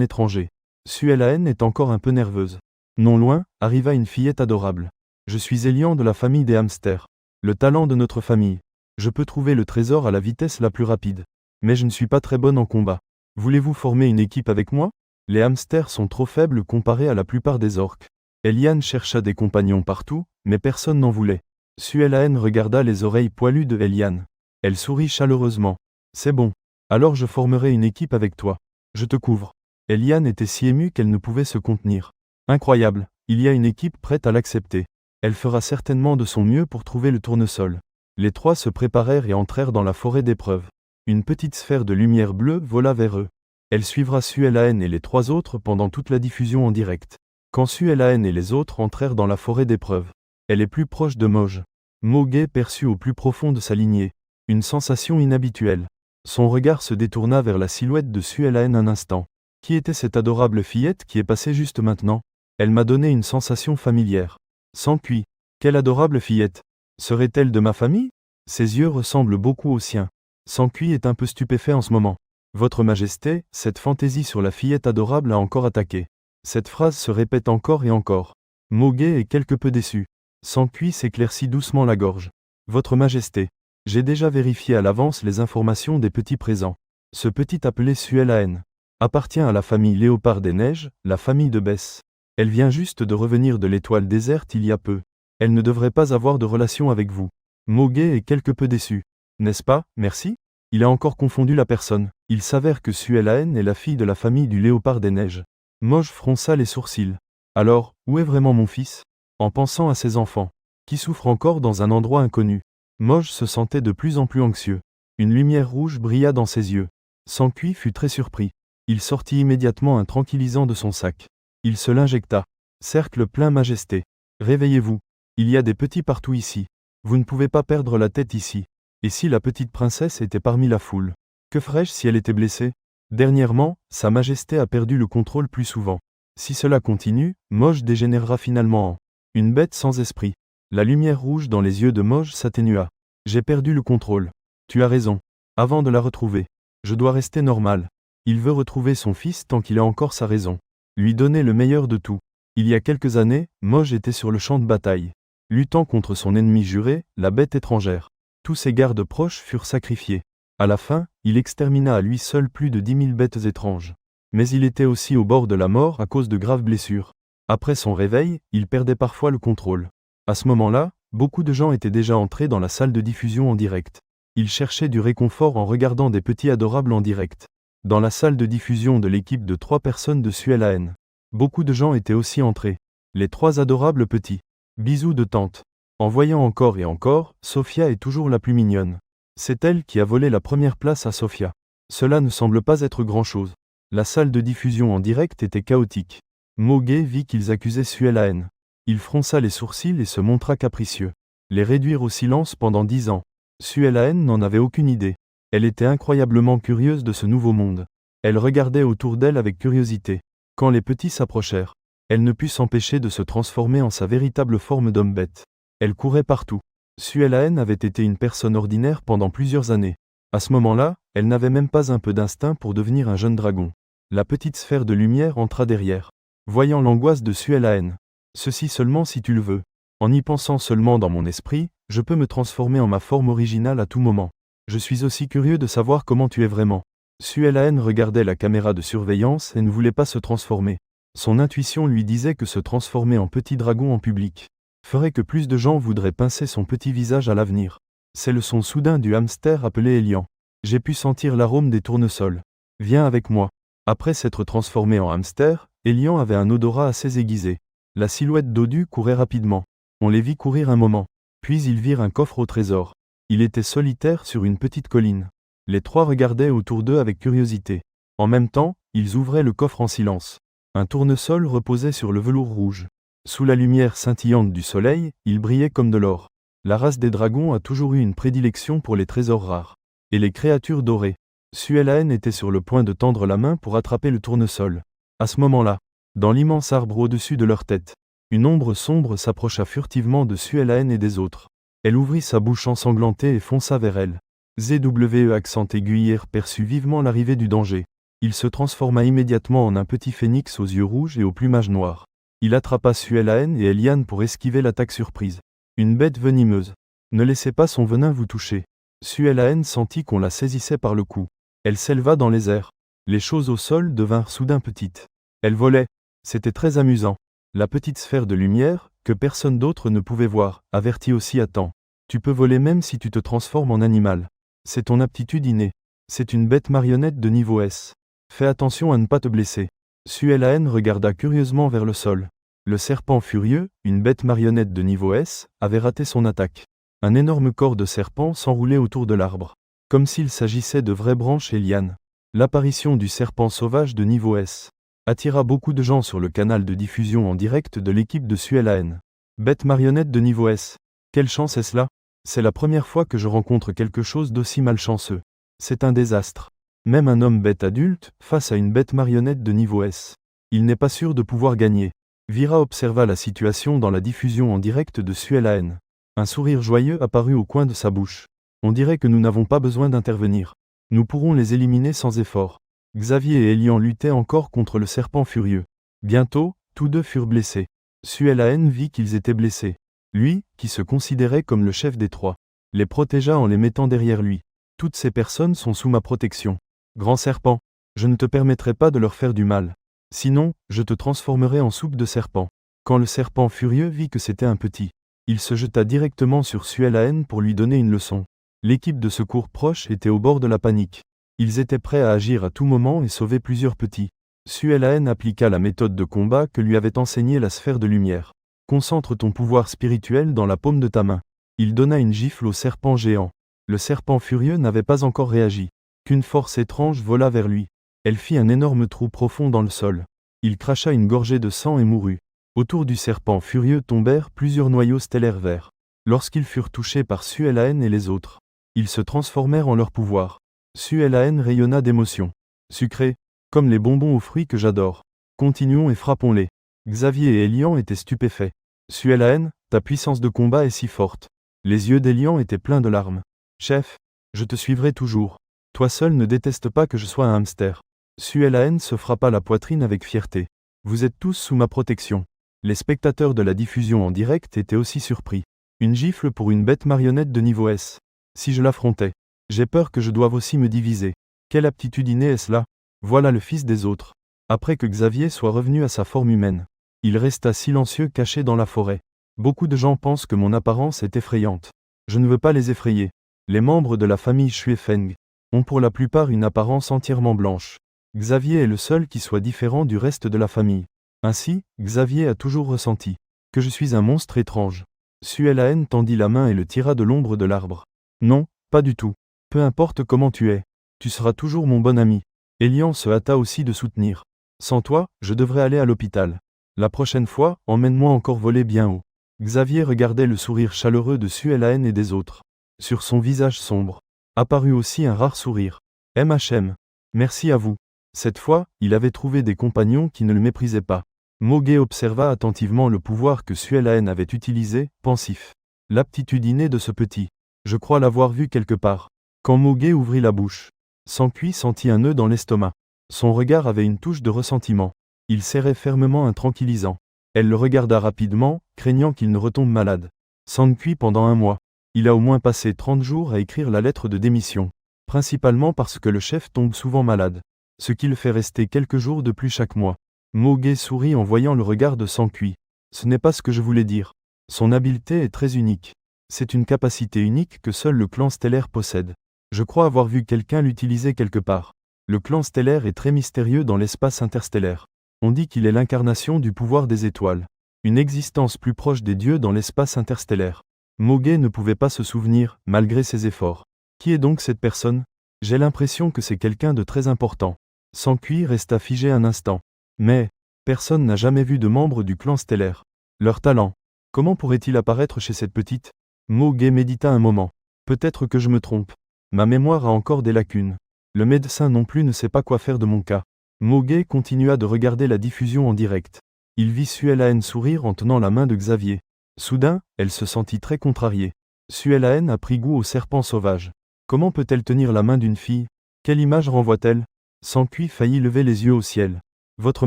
étranger. Suelaine est encore un peu nerveuse. Non loin, arriva une fillette adorable. Je suis Elian de la famille des hamsters. Le talent de notre famille. Je peux trouver le trésor à la vitesse la plus rapide. Mais je ne suis pas très bonne en combat. Voulez-vous former une équipe avec moi? Les hamsters sont trop faibles comparés à la plupart des orques. Eliane chercha des compagnons partout, mais personne n'en voulait. Suelaine regarda les oreilles poilues de Eliane. Elle sourit chaleureusement. C'est bon. Alors je formerai une équipe avec toi. Je te couvre. Eliane était si émue qu'elle ne pouvait se contenir. Incroyable, il y a une équipe prête à l'accepter. Elle fera certainement de son mieux pour trouver le tournesol. Les trois se préparèrent et entrèrent dans la forêt d'épreuves. Une petite sphère de lumière bleue vola vers eux. Elle suivra Suelaine et les trois autres pendant toute la diffusion en direct. Quand Suelaine et les autres entrèrent dans la forêt d'épreuves, elle est plus proche de Moj. Mogé perçut au plus profond de sa lignée une sensation inhabituelle. Son regard se détourna vers la silhouette de Suelaine un instant. Qui était cette adorable fillette qui est passée juste maintenant? Elle m'a donné une sensation familière. S'encuit. Quelle adorable fillette! Serait-elle de ma famille? Ses yeux ressemblent beaucoup aux siens. S'encuit est un peu stupéfait en ce moment. Votre Majesté, cette fantaisie sur la fillette adorable a encore attaqué. Cette phrase se répète encore et encore. Mogé est quelque peu déçu. S'encuit s'éclaircit doucement la gorge. Votre Majesté, j'ai déjà vérifié à l'avance les informations des petits présents. Ce petit appelé Suelaine appartient à la famille Léopard des Neiges, la famille de Bess. Elle vient juste de revenir de l'étoile déserte il y a peu. Elle ne devrait pas avoir de relation avec vous. Mogé est quelque peu déçu. N'est-ce pas, merci? Il a encore confondu la personne. Il s'avère que Suelaine est la fille de la famille du Léopard des Neiges. Moj fronça les sourcils. Alors, où est vraiment mon fils? En pensant à ses enfants, qui souffrent encore dans un endroit inconnu, Moj se sentait de plus en plus anxieux. Une lumière rouge brilla dans ses yeux. S'encuit fut très surpris. Il sortit immédiatement un tranquillisant de son sac. Il se l'injecta. Cercle plein Majesté. Réveillez-vous. Il y a des petits partout ici. Vous ne pouvez pas perdre la tête ici. Et si la petite princesse était parmi la foule? Que ferais-je si elle était blessée? Dernièrement, Sa Majesté a perdu le contrôle plus souvent. Si cela continue, Moj dégénérera finalement en une bête sans esprit. La lumière rouge dans les yeux de Moj s'atténua. J'ai perdu le contrôle. Tu as raison. Avant de la retrouver, je dois rester normal. Il veut retrouver son fils tant qu'il a encore sa raison. Lui donner le meilleur de tout. Il y a quelques années, Moj était sur le champ de bataille, luttant contre son ennemi juré, la bête étrangère. Tous ses gardes proches furent sacrifiés. À la fin, il extermina à lui seul plus de 10 000 bêtes étranges. Mais il était aussi au bord de la mort à cause de graves blessures. Après son réveil, il perdait parfois le contrôle. À ce moment-là, beaucoup de gens étaient déjà entrés dans la salle de diffusion en direct. Ils cherchaient du réconfort en regardant des petits adorables en direct. Dans la salle de diffusion de l'équipe de 3 personnes de Suelaine, beaucoup de gens étaient aussi entrés. Les 3 adorables petits. Bisous de tante. En voyant encore et encore, Sophia est toujours la plus mignonne. C'est elle qui a volé la première place à Sophia. Cela ne semble pas être grand-chose. La salle de diffusion en direct était chaotique. Mogé vit qu'ils accusaient Suelaine. Il fronça les sourcils et se montra capricieux. Les réduire au silence pendant 10 ans. Suelaine n'en avait aucune idée. Elle était incroyablement curieuse de ce nouveau monde. Elle regardait autour d'elle avec curiosité. Quand les petits s'approchèrent, elle ne put s'empêcher de se transformer en sa véritable forme d'homme-bête. Elle courait partout. Suelaine avait été une personne ordinaire pendant plusieurs années. À ce moment-là, elle n'avait même pas un peu d'instinct pour devenir un jeune dragon. La petite sphère de lumière entra derrière. Voyant l'angoisse de Suelaine. Ceci seulement si tu le veux. En y pensant seulement dans mon esprit, je peux me transformer en ma forme originale à tout moment. Je suis aussi curieux de savoir comment tu es vraiment. Suelaine regardait la caméra de surveillance et ne voulait pas se transformer. Son intuition lui disait que se transformer en petit dragon en public ferait que plus de gens voudraient pincer son petit visage à l'avenir. C'est le son soudain du hamster appelé Elian. J'ai pu sentir l'arôme des tournesols. Viens avec moi. Après s'être transformé en hamster, Elian avait un odorat assez aiguisé. La silhouette Dodu courait rapidement. On les vit courir un moment. Puis ils virent un coffre au trésor. Il était solitaire sur une petite colline. Les 3 regardaient autour d'eux avec curiosité. En même temps, ils ouvraient le coffre en silence. Un tournesol reposait sur le velours rouge. Sous la lumière scintillante du soleil, il brillait comme de l'or. La race des dragons a toujours eu une prédilection pour les trésors rares. Et les créatures dorées. Suelaine était sur le point de tendre la main pour attraper le tournesol. À ce moment-là, dans l'immense arbre au-dessus de leur tête, une ombre sombre s'approcha furtivement de Suelaine et des autres. Elle ouvrit sa bouche ensanglantée et fonça vers elle. ZWE accent aigu hier perçut vivement l'arrivée du danger. Il se transforma immédiatement en un petit phénix aux yeux rouges et au plumage noir. Il attrapa Suelaen et Eliane pour esquiver l'attaque surprise. Une bête venimeuse. Ne laissez pas son venin vous toucher. Suelaen sentit qu'on la saisissait par le cou. Elle s'éleva dans les airs. Les choses au sol devinrent soudain petites. Elle volait. C'était très amusant. La petite sphère de lumière, que personne d'autre ne pouvait voir, avertit aussi à temps. Tu peux voler même si tu te transformes en animal. C'est ton aptitude innée. C'est une bête marionnette de niveau S. Fais attention à ne pas te blesser. Suelaen regarda curieusement vers le sol. Le serpent furieux, une bête marionnette de niveau S, avait raté son attaque. Un énorme corps de serpent s'enroulait autour de l'arbre. Comme s'il s'agissait de vraies branches et lianes. L'apparition du serpent sauvage de niveau S attira beaucoup de gens sur le canal de diffusion en direct de l'équipe de Suelaen. Bête marionnette de niveau S. Quelle chance est-ce là? C'est la première fois que je rencontre quelque chose d'aussi malchanceux. C'est un désastre. Même un homme bête adulte, face à une bête marionnette de niveau S. Il n'est pas sûr de pouvoir gagner. Vira observa la situation dans la diffusion en direct de Suelaen. Un sourire joyeux apparut au coin de sa bouche. On dirait que nous n'avons pas besoin d'intervenir. Nous pourrons les éliminer sans effort. Xavier et Elian luttaient encore contre le serpent furieux. Bientôt, tous deux furent blessés. Suelaen vit qu'ils étaient blessés. Lui, qui se considérait comme le chef des trois, les protégea en les mettant derrière lui. Toutes ces personnes sont sous ma protection. Grand serpent, je ne te permettrai pas de leur faire du mal. Sinon, je te transformerai en soupe de serpent. Quand le serpent furieux vit que c'était un petit, il se jeta directement sur Suelaen pour lui donner une leçon. L'équipe de secours proche était au bord de la panique. Ils étaient prêts à agir à tout moment et sauver plusieurs petits. Suelaen appliqua la méthode de combat que lui avait enseignée la sphère de lumière. Concentre ton pouvoir spirituel dans la paume de ta main. Il donna une gifle au serpent géant. Le serpent furieux n'avait pas encore réagi. Qu'une force étrange vola vers lui. Elle fit un énorme trou profond dans le sol. Il cracha une gorgée de sang et mourut. Autour du serpent furieux tombèrent plusieurs noyaux stellaires verts. Lorsqu'ils furent touchés par Suelaen et les autres, ils se transformèrent en leur pouvoir. Suelaen rayonna d'émotion. Sucré, comme les bonbons aux fruits que j'adore. Continuons et frappons-les. Xavier et Elian étaient stupéfaits. Suelaen, ta puissance de combat est si forte. Les yeux d'Elian étaient pleins de larmes. Chef, je te suivrai toujours. Toi seul ne déteste pas que je sois un hamster. Suelaen se frappa la poitrine avec fierté. Vous êtes tous sous ma protection. Les spectateurs de la diffusion en direct étaient aussi surpris. Une gifle pour une bête marionnette de niveau S. Si je l'affrontais, j'ai peur que je doive aussi me diviser. Quelle aptitude innée est-ce là? Voilà le fils des autres. Après que Xavier soit revenu à sa forme humaine, il resta silencieux caché dans la forêt. Beaucoup de gens pensent que mon apparence est effrayante. Je ne veux pas les effrayer. Les membres de la famille Xuefeng ont pour la plupart une apparence entièrement blanche. Xavier est le seul qui soit différent du reste de la famille. Ainsi, Xavier a toujours ressenti que je suis un monstre étrange. Suelaen tendit la main et le tira de l'ombre de l'arbre. Non, pas du tout. Peu importe comment tu es. Tu seras toujours mon bon ami. Elian se hâta aussi de soutenir. Sans toi, je devrais aller à l'hôpital. La prochaine fois, emmène-moi encore voler bien haut. Xavier regardait le sourire chaleureux de Suelaen et des autres. Sur son visage sombre, apparut aussi un rare sourire. MHM. Merci à vous. Cette fois, il avait trouvé des compagnons qui ne le méprisaient pas. Mogué observa attentivement le pouvoir que Suelaen avait utilisé, pensif. L'aptitude innée de ce petit. Je crois l'avoir vu quelque part. Quand Mogué ouvrit la bouche, Sankui sentit un nœud dans l'estomac. Son regard avait une touche de ressentiment. Il serrait fermement un tranquillisant. Elle le regarda rapidement, craignant qu'il ne retombe malade. Sankui pendant 1 mois. Il a au moins passé 30 jours à écrire la lettre de démission. Principalement parce que le chef tombe souvent malade. Ce qui le fait rester quelques jours de plus chaque mois. Mogué sourit en voyant le regard de Sankui. Ce n'est pas ce que je voulais dire. Son habileté est très unique. C'est une capacité unique que seul le clan stellaire possède. Je crois avoir vu quelqu'un l'utiliser quelque part. Le clan stellaire est très mystérieux dans l'espace interstellaire. On dit qu'il est l'incarnation du pouvoir des étoiles. Une existence plus proche des dieux dans l'espace interstellaire. Mogué ne pouvait pas se souvenir, malgré ses efforts. Qui est donc cette personne? J'ai l'impression que c'est quelqu'un de très important. Sankui resta figé un instant. Mais, personne n'a jamais vu de membre du clan stellaire. Leur talent. Comment pourrait-il apparaître chez cette petite? Mogué médita un moment. Peut-être que je me trompe. Ma mémoire a encore des lacunes. Le médecin non plus ne sait pas quoi faire de mon cas. Mogué continua de regarder la diffusion en direct. Il vit Suelaen sourire en tenant la main de Xavier. Soudain, elle se sentit très contrariée. Suelaen a pris goût au serpent sauvage. Comment peut-elle tenir la main d'une fille? Quelle image renvoie-t-elle? S'encuit faillit lever les yeux au ciel. Votre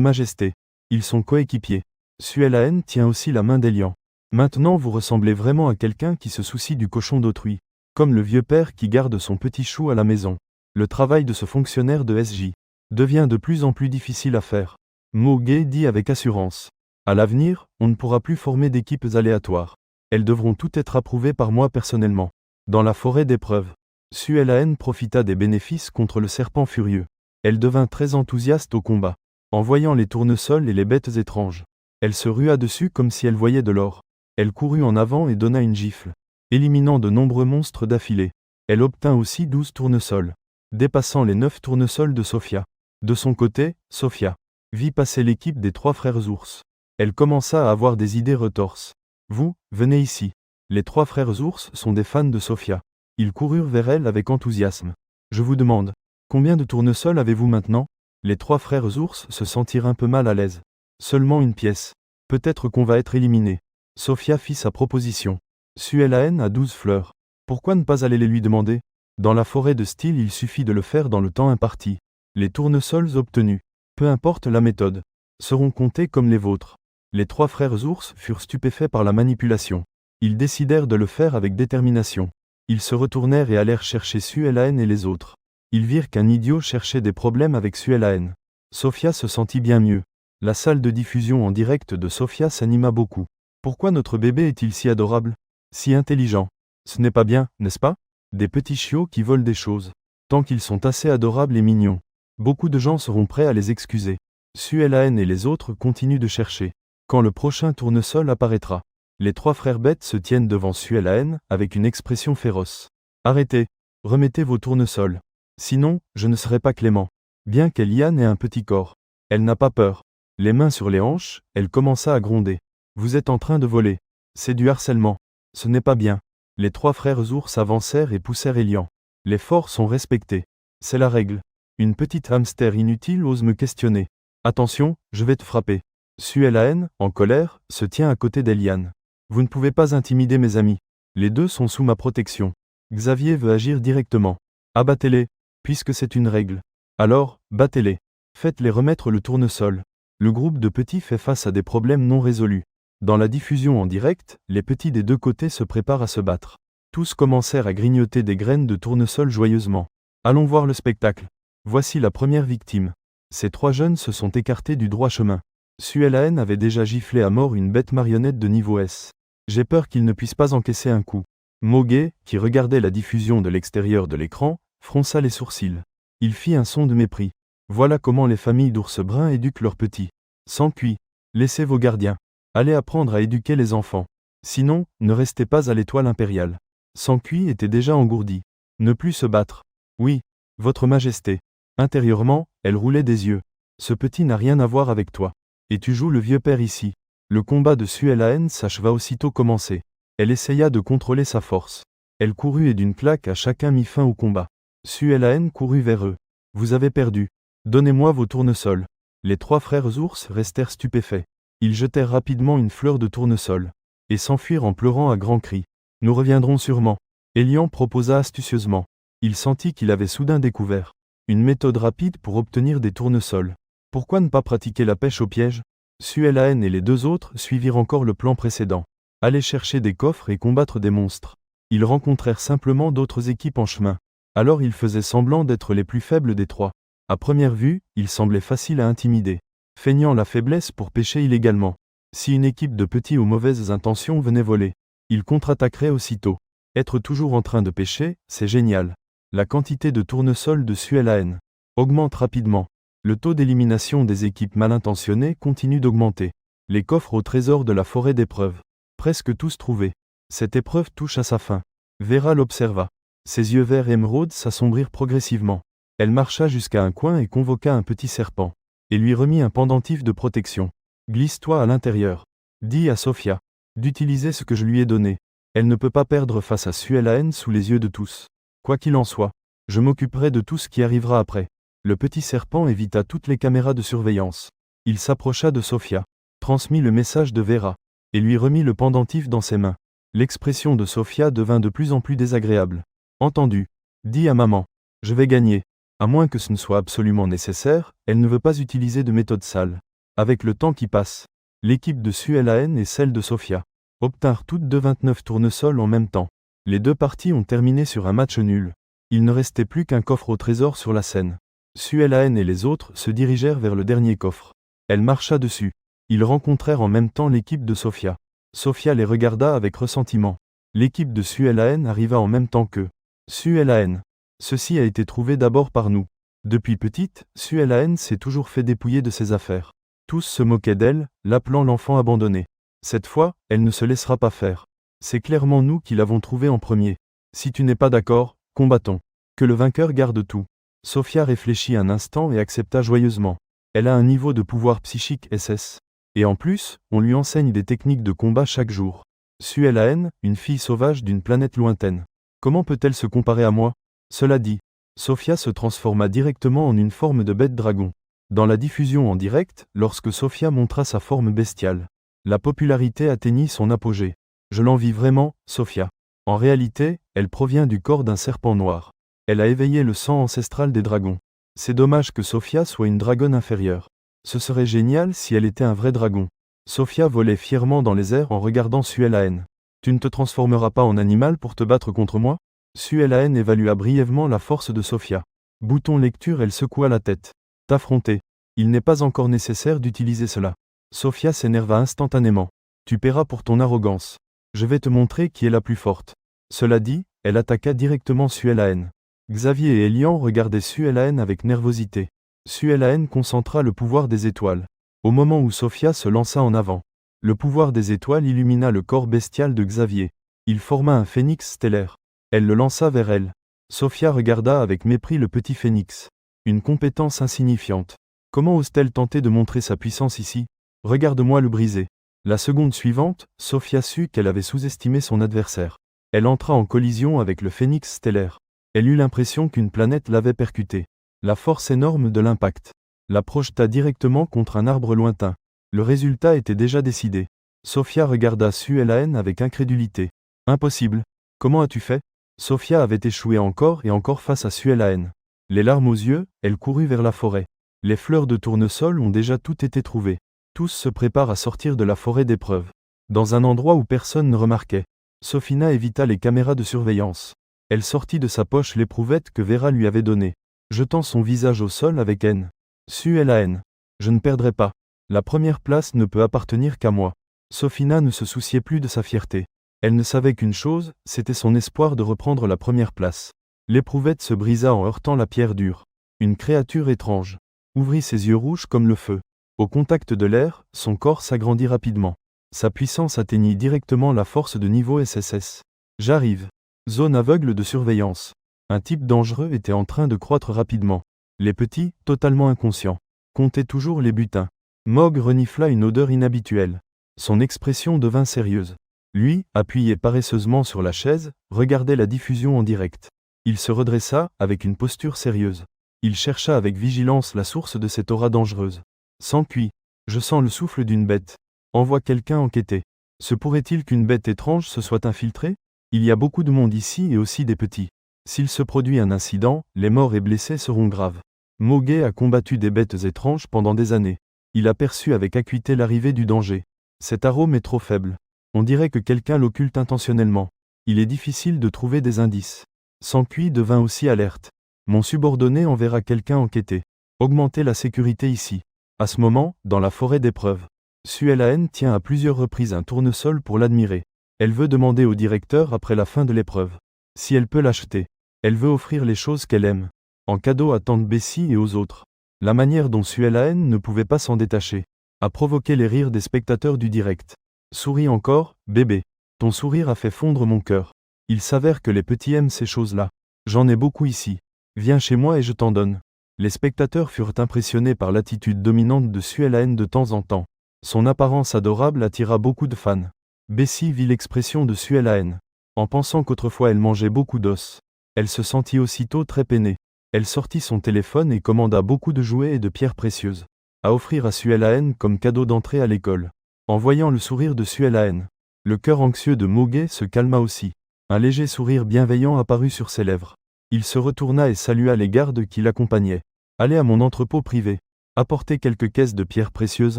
Majesté. Ils sont coéquipiers. Suelahen tient aussi la main d'Elian. Maintenant vous ressemblez vraiment à quelqu'un qui se soucie du cochon d'autrui. Comme le vieux père qui garde son petit chou à la maison. Le travail de ce fonctionnaire de SJ devient de plus en plus difficile à faire. Mogué dit avec assurance. À l'avenir, on ne pourra plus former d'équipes aléatoires. Elles devront toutes être approuvées par moi personnellement. Dans la forêt d'épreuves, Suelahen profita des bénéfices contre le serpent furieux. Elle devint très enthousiaste au combat. En voyant les tournesols et les bêtes étranges, elle se rua dessus comme si elle voyait de l'or. Elle courut en avant et donna une gifle, éliminant de nombreux monstres d'affilée. Elle obtint aussi 12 tournesols, dépassant les 9 tournesols de Sophia. De son côté, Sophia vit passer l'équipe des 3 frères ours. Elle commença à avoir des idées retorses. Vous, venez ici. Les 3 frères ours sont des fans de Sophia. Ils coururent vers elle avec enthousiasme. Je vous demande, combien de tournesols avez-vous maintenant? Les 3 frères ours se sentirent un peu mal à l'aise. Seulement une pièce. Peut-être qu'on va être éliminé. Sophia fit sa proposition. Suelahen a 12 fleurs. Pourquoi ne pas aller les lui demander? Dans la forêt de style, il suffit de le faire dans le temps imparti. Les tournesols obtenus, peu importe la méthode, seront comptés comme les vôtres. Les 3 frères ours furent stupéfaits par la manipulation. Ils décidèrent de le faire avec détermination. Ils se retournèrent et allèrent chercher Suelahen et les autres. Ils virent qu'un idiot cherchait des problèmes avec Suelahen. Sophia se sentit bien mieux. La salle de diffusion en direct de Sophia s'anima beaucoup. Pourquoi notre bébé est-il si adorable? Si intelligent? Ce n'est pas bien, n'est-ce pas? Des petits chiots qui volent des choses. Tant qu'ils sont assez adorables et mignons. Beaucoup de gens seront prêts à les excuser. Suelahen et les autres continuent de chercher. Quand le prochain tournesol apparaîtra, les 3 frères bêtes se tiennent devant Suelahen avec une expression féroce. Arrêtez, remettez vos tournesols. Sinon, je ne serai pas clément. Bien qu'Eliane ait un petit corps, elle n'a pas peur. Les mains sur les hanches, elle commença à gronder. Vous êtes en train de voler. C'est du harcèlement. Ce n'est pas bien. Les 3 frères ours avancèrent et poussèrent Elian. Les forts sont respectés. C'est la règle. Une petite hamster inutile ose me questionner. Attention, je vais te frapper. Suelahen, en colère, se tient à côté d'Eliane. Vous ne pouvez pas intimider mes amis. Les deux sont sous ma protection. Xavier veut agir directement. Abattez-les, puisque c'est une règle. Alors, battez-les. Faites-les remettre le tournesol. Le groupe de petits fait face à des problèmes non résolus. Dans la diffusion en direct, les petits des deux côtés se préparent à se battre. Tous commencèrent à grignoter des graines de tournesol joyeusement. Allons voir le spectacle. Voici la première victime. Ces 3 jeunes se sont écartés du droit chemin. Suelahen avait déjà giflé à mort une bête marionnette de niveau S. J'ai peur qu'il ne puisse pas encaisser un coup. Mogué, qui regardait la diffusion de l'extérieur de l'écran, fronça les sourcils. Il fit un son de mépris. Voilà comment les familles d'ours bruns éduquent leurs petits. S'encuit. Laissez vos gardiens. Allez apprendre à éduquer les enfants. Sinon, ne restez pas à l'étoile impériale. S'encuit était déjà engourdi. Ne plus se battre. Oui, votre majesté. Intérieurement, elle roulait des yeux. Ce petit n'a rien à voir avec toi. Et tu joues le vieux père ici. Le combat de Suelahen s'acheva aussitôt commencé. Elle essaya de contrôler sa force. Elle courut et d'une claque à chacun mit fin au combat. Suelahen courut vers eux. Vous avez perdu. Donnez-moi vos tournesols. Les 3 frères ours restèrent stupéfaits. Ils jetèrent rapidement une fleur de tournesol. Et s'enfuirent en pleurant à grands cris. Nous reviendrons sûrement. Elian proposa astucieusement. Il sentit qu'il avait soudain découvert une méthode rapide pour obtenir des tournesols. Pourquoi ne pas pratiquer la pêche au piège? Suelahen et les 2 autres suivirent encore le plan précédent. Aller chercher des coffres et combattre des monstres. Ils rencontrèrent simplement d'autres équipes en chemin. Alors ils faisaient semblant d'être les plus faibles des 3. À première vue, ils semblaient faciles à intimider. Feignant la faiblesse pour pêcher illégalement. Si une équipe de petits aux mauvaises intentions venait voler, ils contre-attaqueraient aussitôt. Être toujours en train de pêcher, c'est génial. La quantité de tournesols de Suelahen augmente rapidement. Le taux d'élimination des équipes mal intentionnées continue d'augmenter. Les coffres au trésor de la forêt d'épreuves. Presque tous trouvés. Cette épreuve touche à sa fin. Vera l'observa. Ses yeux verts émeraude s'assombrirent progressivement. Elle marcha jusqu'à un coin et convoqua un petit serpent. Et lui remit un pendentif de protection. Glisse-toi à l'intérieur. Dis à Sophia d'utiliser ce que je lui ai donné. Elle ne peut pas perdre face à Suelahen sous les yeux de tous. Quoi qu'il en soit, je m'occuperai de tout ce qui arrivera après. Le petit serpent évita toutes les caméras de surveillance. Il s'approcha de Sophia, transmit le message de Vera, et lui remit le pendentif dans ses mains. L'expression de Sophia devint de plus en plus désagréable. Entendu. Dis à maman. Je vais gagner. À moins que ce ne soit absolument nécessaire, elle ne veut pas utiliser de méthode sale. Avec le temps qui passe, l'équipe de Suelaine et celle de Sofia obtinrent toutes deux 29 tournesols en même temps. Les deux parties ont terminé sur un match nul. Il ne restait plus qu'un coffre au trésor sur la scène. Suelaine et les autres se dirigèrent vers le dernier coffre. Elle marcha dessus. Ils rencontrèrent en même temps l'équipe de Sofia. Sofia les regarda avec ressentiment. L'équipe de Suelaine arriva en même temps qu'eux. Suelaine. Ceci a été trouvé d'abord par nous. Depuis petite, Suelaine s'est toujours fait dépouiller de ses affaires. Tous se moquaient d'elle, l'appelant l'enfant abandonné. Cette fois, elle ne se laissera pas faire. C'est clairement nous qui l'avons trouvée en premier. Si tu n'es pas d'accord, combattons. Que le vainqueur garde tout. Sofia réfléchit un instant et accepta joyeusement. Elle a un niveau de pouvoir psychique SS. Et en plus, on lui enseigne des techniques de combat chaque jour. Suelaine, une fille sauvage d'une planète lointaine. Comment peut-elle se comparer à moi? Cela dit, Sofia se transforma directement en une forme de bête dragon. Dans la diffusion en direct, lorsque Sofia montra sa forme bestiale, la popularité atteignit son apogée. Je l'envie vraiment, Sofia. En réalité, elle provient du corps d'un serpent noir. Elle a éveillé le sang ancestral des dragons. C'est dommage que Sofia soit une dragonne inférieure. Ce serait génial si elle était un vrai dragon. Sofia volait fièrement dans les airs en regardant Suelaine. Tu ne te transformeras pas en animal pour te battre contre moi? Suelaine évalua brièvement la force de Sofia. Bouton lecture, elle secoua la tête. T'affronter. Il n'est pas encore nécessaire d'utiliser cela. Sofia s'énerva instantanément. Tu paieras pour ton arrogance. Je vais te montrer qui est la plus forte. Cela dit, elle attaqua directement Suelaine. Xavier et Elian regardaient Suelaine avec nervosité. Suelaine concentra le pouvoir des étoiles. Au moment où Sofia se lança en avant, le pouvoir des étoiles illumina le corps bestial de Xavier. Il forma un phénix stellaire. Elle le lança vers elle. Sofia regarda avec mépris le petit phénix. Une compétence insignifiante. Comment ose-t-elle tenter de montrer sa puissance ici? Regarde-moi le briser. La seconde suivante, Sofia sut qu'elle avait sous-estimé son adversaire. Elle entra en collision avec le phénix stellaire. Elle eut l'impression qu'une planète l'avait percutée. La force énorme de l'impact la projeta directement contre un arbre lointain. Le résultat était déjà décidé. Sofia regarda Suelaine avec incrédulité. Impossible. Comment as-tu fait? Sofia avait échoué encore et encore face à Suelaine. Les larmes aux yeux, elle courut vers la forêt. Les fleurs de tournesol ont déjà toutes été trouvées. Tous se préparent à sortir de la forêt d'épreuves. Dans un endroit où personne ne remarquait. Sophina évita les caméras de surveillance. Elle sortit de sa poche l'éprouvette que Vera lui avait donnée, jetant son visage au sol avec haine. Suelaine. Je ne perdrai pas. La première place ne peut appartenir qu'à moi. Sophina ne se souciait plus de sa fierté. Elle ne savait qu'une chose, c'était son espoir de reprendre la première place. L'éprouvette se brisa en heurtant la pierre dure. Une créature étrange ouvrit ses yeux rouges comme le feu. Au contact de l'air, son corps s'agrandit rapidement. Sa puissance atteignit directement la force de niveau SSS. J'arrive. Zone aveugle de surveillance. Un type dangereux était en train de croître rapidement. Les petits, totalement inconscients, comptaient toujours les butins. Mog renifla une odeur inhabituelle. Son expression devint sérieuse. Lui, appuyé paresseusement sur la chaise, regardait la diffusion en direct. Il se redressa, avec une posture sérieuse. Il chercha avec vigilance la source de cette aura dangereuse. S'enfuit. Je sens le souffle d'une bête. Envoie quelqu'un enquêter. Se pourrait-il qu'une bête étrange se soit infiltrée? Il y a beaucoup de monde ici et aussi des petits. S'il se produit un incident, les morts et blessés seront graves. Mogé a combattu des bêtes étranges pendant des années. Il aperçut avec acuité l'arrivée du danger. Cet arôme est trop faible. On dirait que quelqu'un l'occulte intentionnellement. Il est difficile de trouver des indices. S'enfuit devint aussi alerte. Mon subordonné enverra quelqu'un enquêter. Augmenter la sécurité ici. À ce moment, dans la forêt d'épreuves, Suelaine tient à plusieurs reprises un tournesol pour l'admirer. Elle veut demander au directeur après la fin de l'épreuve si elle peut l'acheter. Elle veut offrir les choses qu'elle aime en cadeau à tante Bessie et aux autres. La manière dont Suelaine ne pouvait pas s'en détacher a provoqué les rires des spectateurs du direct. Souris encore, bébé. Ton sourire a fait fondre mon cœur. Il s'avère que les petits aiment ces choses-là. J'en ai beaucoup ici. Viens chez moi et je t'en donne. Les spectateurs furent impressionnés par l'attitude dominante de Suelaine de temps en temps. Son apparence adorable attira beaucoup de fans. Bessie vit l'expression de Suelaine. En pensant qu'autrefois elle mangeait beaucoup d'os, elle se sentit aussitôt très peinée. Elle sortit son téléphone et commanda beaucoup de jouets et de pierres précieuses à offrir à Suelaine comme cadeau d'entrée à l'école. En voyant le sourire de Suelaine, le cœur anxieux de Mogé se calma aussi. Un léger sourire bienveillant apparut sur ses lèvres. Il se retourna et salua les gardes qui l'accompagnaient. Allez à mon entrepôt privé. Apportez quelques caisses de pierres précieuses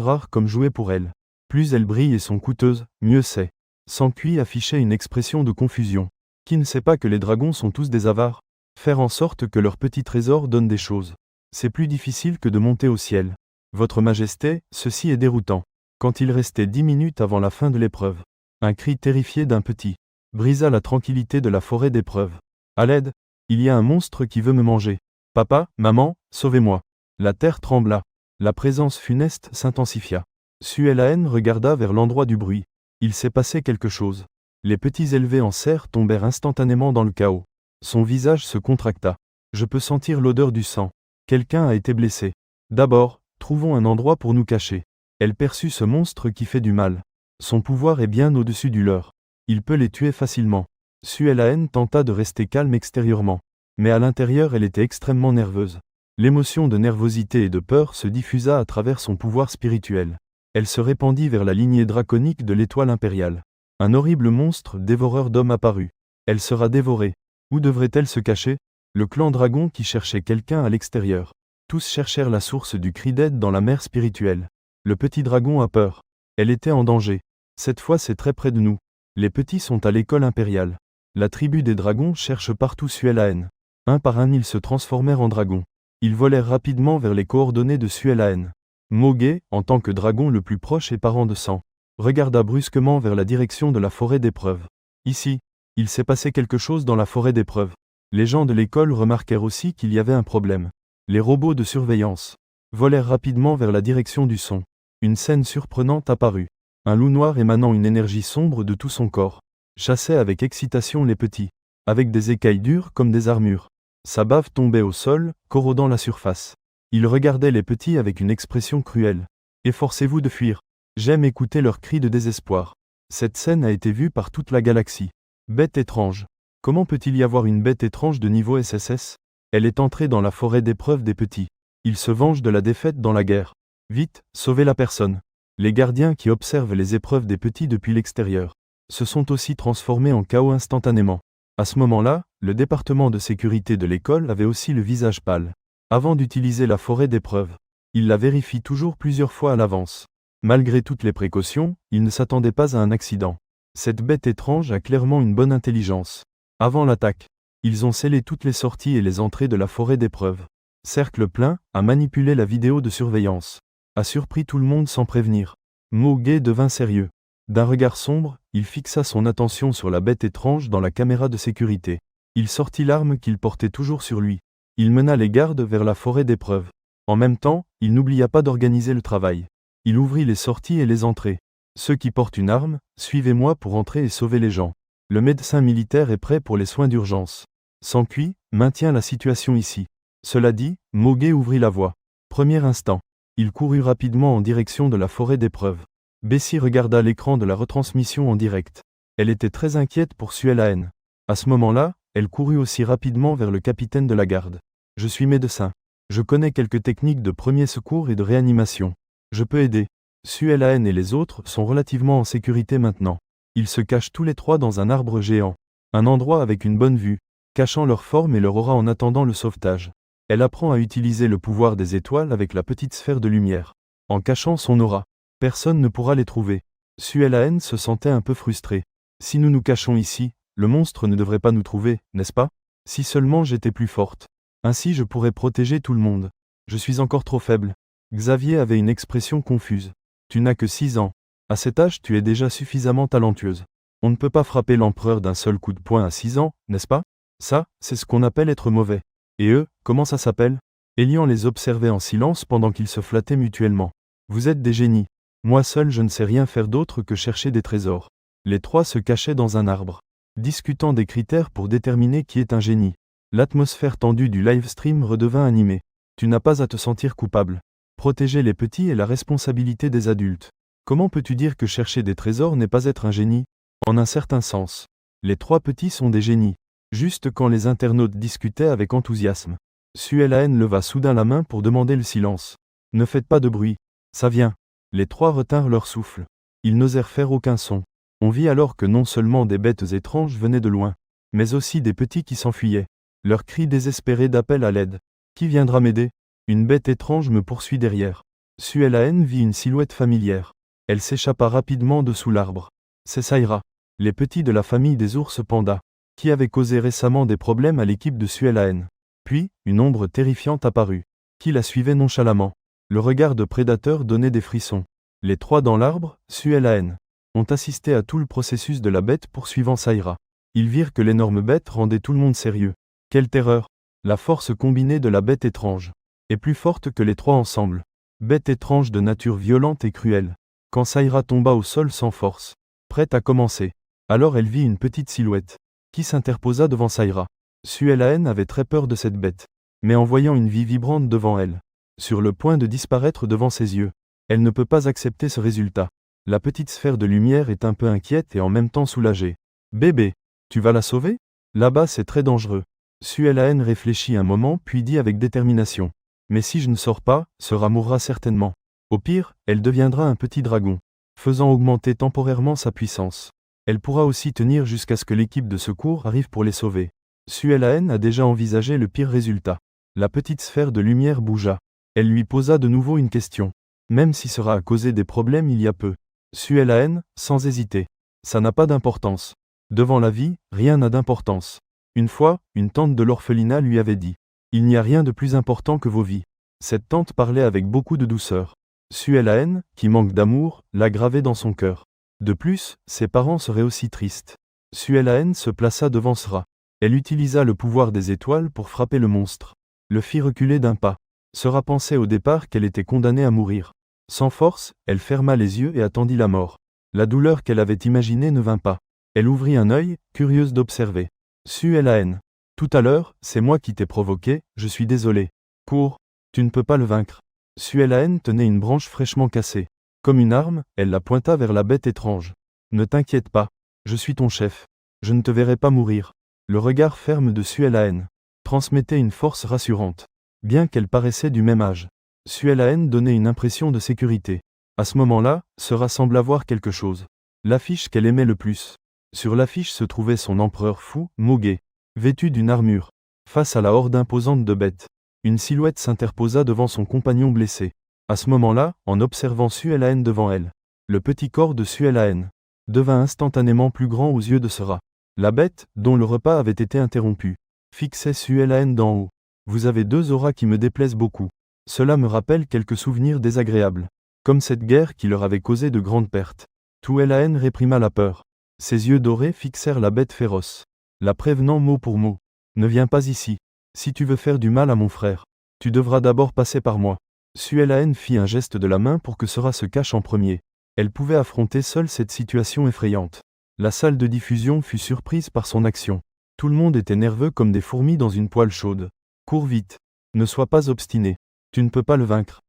rares comme jouets pour elle. Plus elles brillent et sont coûteuses, mieux c'est. Sankui affichait une expression de confusion. Qui ne sait pas que les dragons sont tous des avares? Faire en sorte que leurs petits trésors donnent des choses. C'est plus difficile que de monter au ciel. Votre Majesté, ceci est déroutant. Quand il restait 10 minutes avant la fin de l'épreuve, un cri terrifié d'un petit brisa la tranquillité de la forêt d'épreuve. À l'aide, il y a un monstre qui veut me manger. Papa, maman, sauvez-moi. La terre trembla. La présence funeste s'intensifia. Suelaen regarda vers l'endroit du bruit. Il s'est passé quelque chose. Les petits élevés en serre tombèrent instantanément dans le chaos. Son visage se contracta. Je peux sentir l'odeur du sang. Quelqu'un a été blessé. D'abord, trouvons un endroit pour nous cacher. Elle perçut ce monstre qui fait du mal. Son pouvoir est bien au-dessus du leur. Il peut les tuer facilement. Suelaen tenta de rester calme extérieurement. Mais à l'intérieur elle était extrêmement nerveuse. L'émotion de nervosité et de peur se diffusa à travers son pouvoir spirituel. Elle se répandit vers la lignée draconique de l'étoile impériale. Un horrible monstre dévoreur d'hommes apparut. Elle sera dévorée. Où devrait-elle se cacher? Le clan dragon qui cherchait quelqu'un à l'extérieur. Tous cherchèrent la source du cri d'aide dans la mer spirituelle. Le petit dragon a peur. Elle était en danger. Cette fois c'est très près de nous. Les petits sont à l'école impériale. La tribu des dragons cherche partout Suelaen. Un par un ils se transformèrent en dragons. Ils volèrent rapidement vers les coordonnées de Suelaen. Moge, en tant que dragon le plus proche et parent de sang, regarda brusquement vers la direction de la forêt d'épreuve. Ici, il s'est passé quelque chose dans la forêt d'épreuve. Les gens de l'école remarquèrent aussi qu'il y avait un problème. Les robots de surveillance volèrent rapidement vers la direction du son. Une scène surprenante apparut. Un loup noir émanant une énergie sombre de tout son corps chassait avec excitation les petits, avec des écailles dures comme des armures. Sa bave tombait au sol, corrodant la surface. Il regardait les petits avec une expression cruelle. Efforcez-vous de fuir. J'aime écouter leurs cris de désespoir. Cette scène a été vue par toute la galaxie. Bête étrange. Comment peut-il y avoir une bête étrange de niveau SSS? Elle est entrée dans la forêt d'épreuve des petits. Il se venge de la défaite dans la guerre. Vite, sauvez la personne. Les gardiens qui observent les épreuves des petits depuis l'extérieur se sont aussi transformés en chaos instantanément. À ce moment-là, le département de sécurité de l'école avait aussi le visage pâle. Avant d'utiliser la forêt d'épreuve, il la vérifie toujours plusieurs fois à l'avance. Malgré toutes les précautions, il ne s'attendait pas à un accident. Cette bête étrange a clairement une bonne intelligence. Avant l'attaque, ils ont scellé toutes les sorties et les entrées de la forêt d'épreuve. Cercle plein, a manipulé la vidéo de surveillance. A surpris tout le monde sans prévenir. Moge devint sérieux. D'un regard sombre, il fixa son attention sur la bête étrange dans la caméra de sécurité. Il sortit l'arme qu'il portait toujours sur lui. Il mena les gardes vers la forêt d'épreuve. En même temps, il n'oublia pas d'organiser le travail. Il ouvrit les sorties et les entrées. Ceux qui portent une arme, suivez-moi pour entrer et sauver les gens. Le médecin militaire est prêt pour les soins d'urgence. Sankui maintient la situation ici. Cela dit, Moge ouvrit la voie. Premier instant. Il courut rapidement en direction de la forêt d'épreuve. Bessie regarda l'écran de la retransmission en direct. Elle était très inquiète pour Suelaen. À ce moment-là, elle courut aussi rapidement vers le capitaine de la garde. Je suis médecin. Je connais quelques techniques de premier secours et de réanimation. Je peux aider. Suelaen et les autres sont relativement en sécurité maintenant. Ils se cachent tous les trois dans un arbre géant. Un endroit avec une bonne vue, cachant leur forme et leur aura en attendant le sauvetage. Elle apprend à utiliser le pouvoir des étoiles avec la petite sphère de lumière. En cachant son aura, personne ne pourra les trouver. Suelaen se sentait un peu frustrée. Si nous nous cachons ici, le monstre ne devrait pas nous trouver, n'est-ce pas? Si seulement j'étais plus forte. Ainsi je pourrais protéger tout le monde. Je suis encore trop faible. Xavier avait une expression confuse. Tu n'as que 6 ans. À cet âge tu es déjà suffisamment talentueuse. On ne peut pas frapper l'empereur d'un seul coup de poing à 6 ans, n'est-ce pas? Ça, c'est ce qu'on appelle être mauvais. Et eux, comment ça s'appelle? Elian les observait en silence pendant qu'ils se flattaient mutuellement. Vous êtes des génies. Moi seul je ne sais rien faire d'autre que chercher des trésors. Les trois se cachaient dans un arbre, discutant des critères pour déterminer qui est un génie. L'atmosphère tendue du live stream redevint animée. Tu n'as pas à te sentir coupable. Protéger les petits est la responsabilité des adultes. Comment peux-tu dire que chercher des trésors n'est pas être un génie? En un certain sens. Les trois petits sont des génies. Juste quand les internautes discutaient avec enthousiasme. Suelaen leva soudain la main pour demander le silence. Ne faites pas de bruit. Ça vient. Les trois retinrent leur souffle. Ils n'osèrent faire aucun son. On vit alors que non seulement des bêtes étranges venaient de loin, mais aussi des petits qui s'enfuyaient. Leurs cris désespérés d'appel à l'aide. Qui viendra m'aider? Une bête étrange me poursuit derrière. Suelaen vit une silhouette familière. Elle s'échappa rapidement dessous l'arbre. C'est Saïra, les petits de la famille des ours pandas, qui avaient causé récemment des problèmes à l'équipe de Suelaen. Puis, une ombre terrifiante apparut, qui la suivait nonchalamment. Le regard de prédateur donnait des frissons. Les trois dans l'arbre, Suelaen, ont assisté à tout le processus de la bête poursuivant Saïra. Ils virent que l'énorme bête rendait tout le monde sérieux. Quelle terreur! La force combinée de la bête étrange est plus forte que les trois ensemble. Bête étrange de nature violente et cruelle. Quand Saïra tomba au sol sans force, prête à commencer, alors elle vit une petite silhouette, qui s'interposa devant Saïra. Suelaen avait très peur de cette bête, mais en voyant une vie vibrante devant elle, sur le point de disparaître devant ses yeux, elle ne peut pas accepter ce résultat. La petite sphère de lumière est un peu inquiète et en même temps soulagée. Bébé, tu vas la sauver? Là-bas c'est très dangereux. Suelaen réfléchit un moment puis dit avec détermination. Mais si je ne sors pas, Sera mourra certainement. Au pire, elle deviendra un petit dragon, faisant augmenter temporairement sa puissance. Elle pourra aussi tenir jusqu'à ce que l'équipe de secours arrive pour les sauver. Suelaen a déjà envisagé le pire résultat. La petite sphère de lumière bougea. Elle lui posa de nouveau une question. Même si Sera a causé des problèmes il y a peu. Suelaen, sans hésiter. Ça n'a pas d'importance. Devant la vie, rien n'a d'importance. Une fois, une tante de l'orphelinat lui avait dit. Il n'y a rien de plus important que vos vies. Cette tante parlait avec beaucoup de douceur. Suelaen, qui manque d'amour, l'a gravé dans son cœur. De plus, ses parents seraient aussi tristes. Suelaen se plaça devant Sera. Elle utilisa le pouvoir des étoiles pour frapper le monstre. Le fit reculer d'un pas. Sera pensait au départ qu'elle était condamnée à mourir. Sans force, elle ferma les yeux et attendit la mort. La douleur qu'elle avait imaginée ne vint pas. Elle ouvrit un œil, curieuse d'observer. Suelaen. Tout à l'heure, c'est moi qui t'ai provoqué, je suis désolé. Cours, tu ne peux pas le vaincre. Suelaen tenait une branche fraîchement cassée. Comme une arme, elle la pointa vers la bête étrange. Ne t'inquiète pas, je suis ton chef. Je ne te verrai pas mourir. Le regard ferme de Suelaen transmettait une force rassurante. Bien qu'elle paraissait du même âge, Suelaen donnait une impression de sécurité. À ce moment-là, Sera sembla voir quelque chose. L'affiche qu'elle aimait le plus. Sur l'affiche se trouvait son empereur fou, Mogé, vêtu d'une armure. Face à la horde imposante de bêtes, une silhouette s'interposa devant son compagnon blessé. À ce moment-là, en observant Suelaen devant elle, le petit corps de Suelaen devint instantanément plus grand aux yeux de Sera. La bête, dont le repas avait été interrompu, fixait Suelaen d'en haut. Vous avez deux auras qui me déplaisent beaucoup. Cela me rappelle quelques souvenirs désagréables, comme cette guerre qui leur avait causé de grandes pertes. Suelaen réprima la peur. Ses yeux dorés fixèrent la bête féroce, la prévenant mot pour mot. Ne viens pas ici. Si tu veux faire du mal à mon frère, tu devras d'abord passer par moi. Suelaen fit un geste de la main pour que Sera se cache en premier. Elle pouvait affronter seule cette situation effrayante. La salle de diffusion fut surprise par son action. Tout le monde était nerveux comme des fourmis dans une poêle chaude. Cours vite. Ne sois pas obstiné. Tu ne peux pas le vaincre.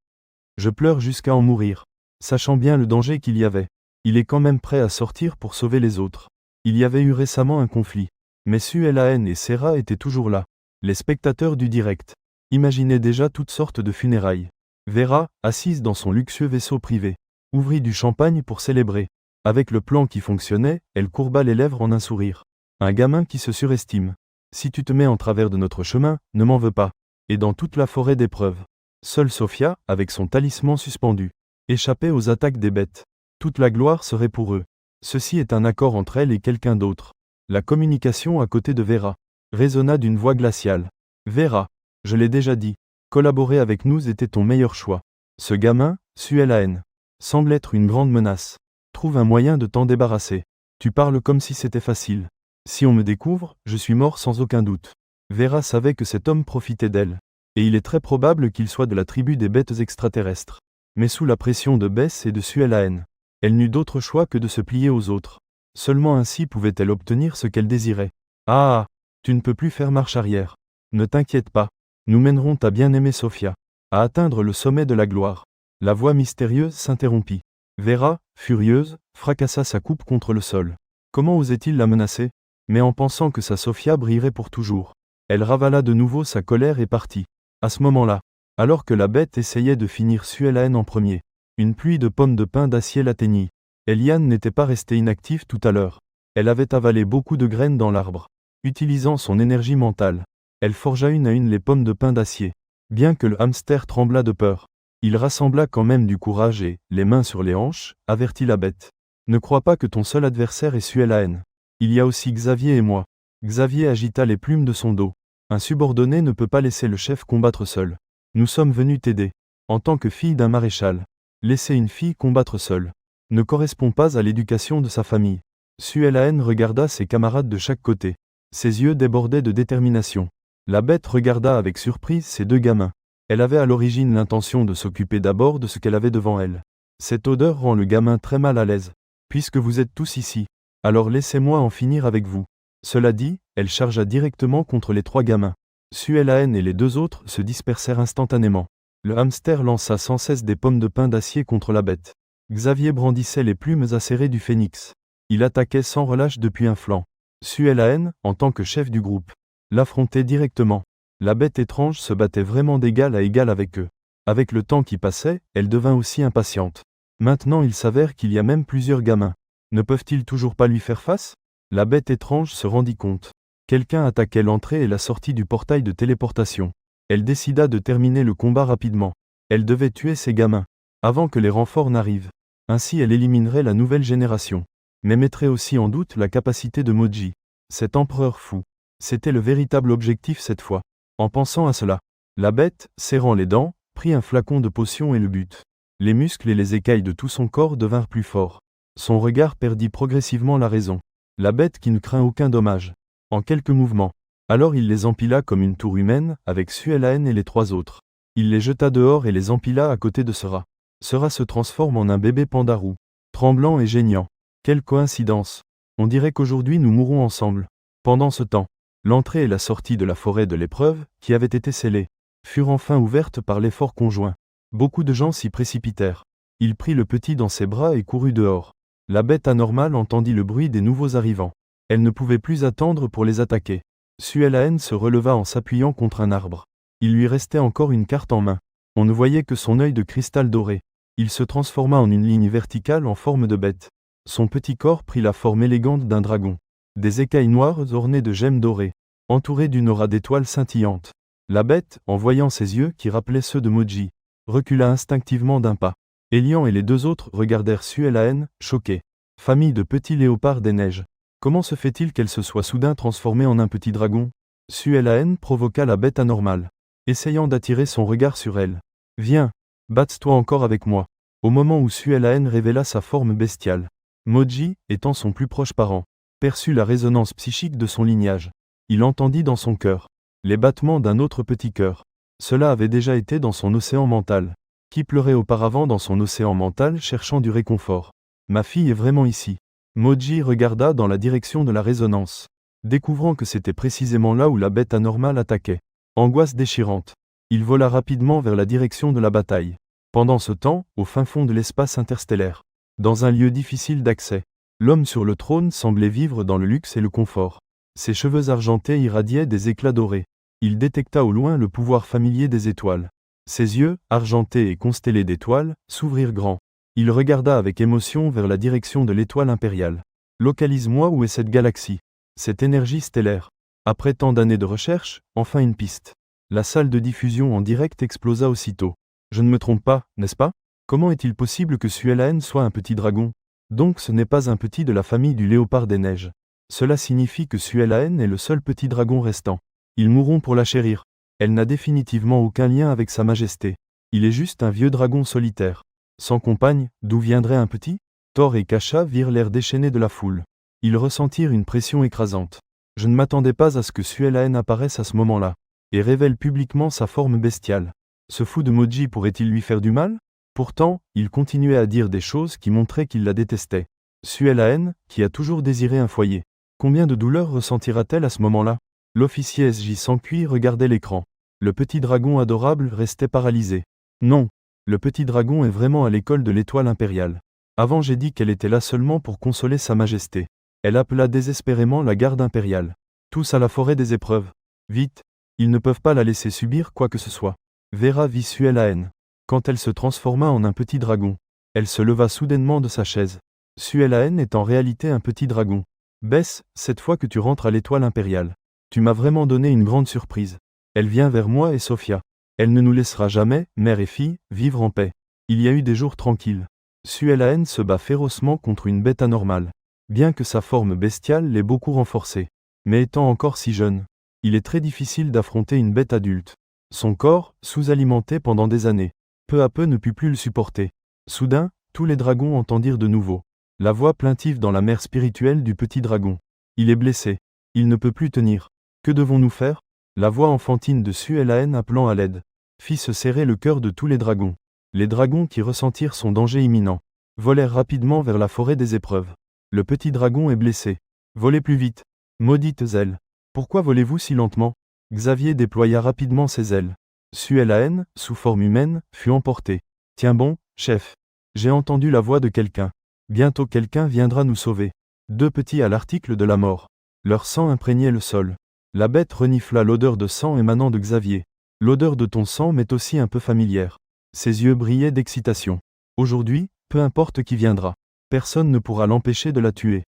Je pleure jusqu'à en mourir. Sachant bien le danger qu'il y avait, il est quand même prêt à sortir pour sauver les autres. Il y avait eu récemment un conflit. Mais Suelaen et Sera étaient toujours là. Les spectateurs du direct imaginaient déjà toutes sortes de funérailles. Vera, assise dans son luxueux vaisseau privé, ouvrit du champagne pour célébrer. Avec le plan qui fonctionnait, elle courba les lèvres en un sourire. Un gamin qui se surestime. Si tu te mets en travers de notre chemin, ne m'en veux pas. Et dans toute la forêt d'épreuves, seule Sophia, avec son talisman suspendu, échappait aux attaques des bêtes. Toute la gloire serait pour eux. Ceci est un accord entre elle et quelqu'un d'autre. La communication à côté de Vera résonna d'une voix glaciale. Vera, je l'ai déjà dit, collaborer avec nous était ton meilleur choix. Ce gamin, Suelaen, semble être une grande menace. Trouve un moyen de t'en débarrasser. Tu parles comme si c'était facile. Si on me découvre, je suis mort sans aucun doute. Vera savait que cet homme profitait d'elle. Et il est très probable qu'il soit de la tribu des bêtes extraterrestres. Mais sous la pression de Bess et de Suelaen, elle n'eut d'autre choix que de se plier aux autres. Seulement ainsi pouvait-elle obtenir ce qu'elle désirait. Ah, tu ne peux plus faire marche arrière. Ne t'inquiète pas. Nous mènerons ta bien-aimée Sophia à atteindre le sommet de la gloire. La voix mystérieuse s'interrompit. Vera, furieuse, fracassa sa coupe contre le sol. Comment osait-il la menacer? Mais en pensant que sa Sophia brillerait pour toujours, elle ravala de nouveau sa colère et partit. À ce moment-là, alors que la bête essayait de finir Suelaen en premier, une pluie de pommes de pin d'acier l'atteignit. Eliane n'était pas restée inactive tout à l'heure. Elle avait avalé beaucoup de graines dans l'arbre, utilisant son énergie mentale. Elle forgea une à une les pommes de pin d'acier. Bien que le hamster tremblât de peur, il rassembla quand même du courage et, les mains sur les hanches, avertit la bête. Ne crois pas que ton seul adversaire est Suelle-à-Haine. Il y a aussi Xavier et moi. Xavier agita les plumes de son dos. Un subordonné ne peut pas laisser le chef combattre seul. Nous sommes venus t'aider. En tant que fille d'un maréchal. Laisser une fille combattre seule ne correspond pas à l'éducation de sa famille. Suelle-à-Haine regarda ses camarades de chaque côté. Ses yeux débordaient de détermination. La bête regarda avec surprise ses deux gamins. Elle avait à l'origine l'intention de s'occuper d'abord de ce qu'elle avait devant elle. Cette odeur rend le gamin très mal à l'aise. Puisque vous êtes tous ici, alors laissez-moi en finir avec vous. Cela dit, elle chargea directement contre les 3 gamins. Suelle-à-Haine et les 2 autres se dispersèrent instantanément. Le hamster lança sans cesse des pommes de pin d'acier contre la bête. Xavier brandissait les plumes acérées du phénix. Il attaquait sans relâche depuis un flanc. Suelle-à-Haine, en tant que chef du groupe, l'affrontait directement. La bête étrange se battait vraiment d'égal à égal avec eux. Avec le temps qui passait, elle devint aussi impatiente. Maintenant il s'avère qu'il y a même plusieurs gamins. Ne peuvent-ils toujours pas lui faire face ? La bête étrange se rendit compte. Quelqu'un attaquait l'entrée et la sortie du portail de téléportation. Elle décida de terminer le combat rapidement. Elle devait tuer ces gamins, avant que les renforts n'arrivent. Ainsi elle éliminerait la nouvelle génération. Mais mettrait aussi en doute la capacité de Moji. Cet empereur fou. C'était le véritable objectif cette fois. En pensant à cela, la bête, serrant les dents, prit un flacon de potion et le but. Les muscles et les écailles de tout son corps devinrent plus forts. Son regard perdit progressivement la raison. La bête qui ne craint aucun dommage. En quelques mouvements. Alors il les empila comme une tour humaine, avec Suelle-à-Haine et les 3 autres. Il les jeta dehors et les empila à côté de ce rat. Ce rat se transforme en un bébé panda roux. Tremblant et geignant. Quelle coïncidence. On dirait qu'aujourd'hui nous mourrons ensemble. Pendant ce temps, l'entrée et la sortie de la forêt de l'épreuve, qui avait été scellée, furent enfin ouvertes par l'effort conjoint. Beaucoup de gens s'y précipitèrent. Il prit le petit dans ses bras et courut dehors. La bête anormale entendit le bruit des nouveaux arrivants. Elle ne pouvait plus attendre pour les attaquer. Suelle-à-Haine se releva en s'appuyant contre un arbre. Il lui restait encore une carte en main. On ne voyait que son œil de cristal doré. Il se transforma en une ligne verticale en forme de bête. Son petit corps prit la forme élégante d'un dragon. Des écailles noires ornées de gemmes dorées, entourées d'une aura d'étoiles scintillantes. La bête, en voyant ses yeux qui rappelaient ceux de Moji, recula instinctivement d'un pas. Elian et les 2 autres regardèrent Suelle-à-Haine, choqués. Famille de petits léopards des neiges. Comment se fait-il qu'elle se soit soudain transformée en un petit dragon ? Suelle-à-Haine provoqua la bête anormale, essayant d'attirer son regard sur elle. Viens, batte-toi encore avec moi. Au moment où Suelle-à-Haine révéla sa forme bestiale, Moji, étant son plus proche parent, perçut la résonance psychique de son lignage. Il entendit dans son cœur les battements d'un autre petit cœur. Cela avait déjà été dans son océan mental. Qui pleurait auparavant dans son océan mental cherchant du réconfort. Ma fille est vraiment ici. Moji regarda dans la direction de la résonance, découvrant que c'était précisément là où la bête anormale attaquait. Angoisse déchirante. Il vola rapidement vers la direction de la bataille. Pendant ce temps, au fin fond de l'espace interstellaire, dans un lieu difficile d'accès, l'homme sur le trône semblait vivre dans le luxe et le confort. Ses cheveux argentés irradiaient des éclats dorés. Il détecta au loin le pouvoir familier des étoiles. Ses yeux, argentés et constellés d'étoiles, s'ouvrirent grands. Il regarda avec émotion vers la direction de l'étoile impériale. Localise-moi où est cette galaxie. Cette énergie stellaire. Après tant d'années de recherche, enfin une piste. La salle de diffusion en direct explosa aussitôt. Je ne me trompe pas, n'est-ce pas ? Comment est-il possible que Suelle-à-Haine soit un petit dragon ? Donc ce n'est pas un petit de la famille du léopard des neiges. Cela signifie que Suelle-à-Haine est le seul petit dragon restant. Ils mourront pour la chérir. Elle n'a définitivement aucun lien avec sa majesté. Il est juste un vieux dragon solitaire. Sans compagne, d'où viendrait un petit ? Thor et Kasha virent l'air déchaîné de la foule. Ils ressentirent une pression écrasante. Je ne m'attendais pas à ce que Suelle-à-Haine apparaisse à ce moment-là, et révèle publiquement sa forme bestiale. Ce fou de Moji pourrait-il lui faire du mal ? Pourtant, il continuait à dire des choses qui montraient qu'il la détestait. Suelle-à-Haine, qui a toujours désiré un foyer. Combien de douleurs ressentira-t-elle à ce moment-là ? L'officier SJ sans cuir regardait l'écran. Le petit dragon adorable restait paralysé. Non, le petit dragon est vraiment à l'école de l'étoile impériale. Avant j'ai dit qu'elle était là seulement pour consoler sa majesté. Elle appela désespérément la garde impériale. Tous à la forêt des épreuves. Vite, ils ne peuvent pas la laisser subir quoi que ce soit. Vera vit Suelle-à-Haine. Quand elle se transforma en un petit dragon, elle se leva soudainement de sa chaise. Suelle-à-Haine est en réalité un petit dragon. Bess, cette fois que tu rentres à l'étoile impériale. Tu m'as vraiment donné une grande surprise. Elle vient vers moi et Sophia. Elle ne nous laissera jamais, mère et fille, vivre en paix. Il y a eu des jours tranquilles. Suelaen se bat férocement contre une bête anormale. Bien que sa forme bestiale l'ait beaucoup renforcée. Mais étant encore si jeune, il est très difficile d'affronter une bête adulte. Son corps, sous-alimenté pendant des années, peu à peu ne put plus le supporter. Soudain, tous les dragons entendirent de nouveau la voix plaintive dans la mer spirituelle du petit dragon. Il est blessé. Il ne peut plus tenir. Que devons-nous faire? La voix enfantine de Suelaen appelant à l'aide fit se serrer le cœur de tous les dragons. Les dragons qui ressentirent son danger imminent volèrent rapidement vers la forêt des épreuves. Le petit dragon est blessé. Volez plus vite. Maudites ailes. Pourquoi volez-vous si lentement? Xavier déploya rapidement ses ailes. Suelaen, sous forme humaine, fut emporté. Tiens bon, chef. J'ai entendu la voix de quelqu'un. Bientôt quelqu'un viendra nous sauver. Deux petits à l'article de la mort. Leur sang imprégnait le sol. La bête renifla l'odeur de sang émanant de Xavier. L'odeur de ton sang m'est aussi un peu familière. Ses yeux brillaient d'excitation. Aujourd'hui, peu importe qui viendra. Personne ne pourra l'empêcher de la tuer.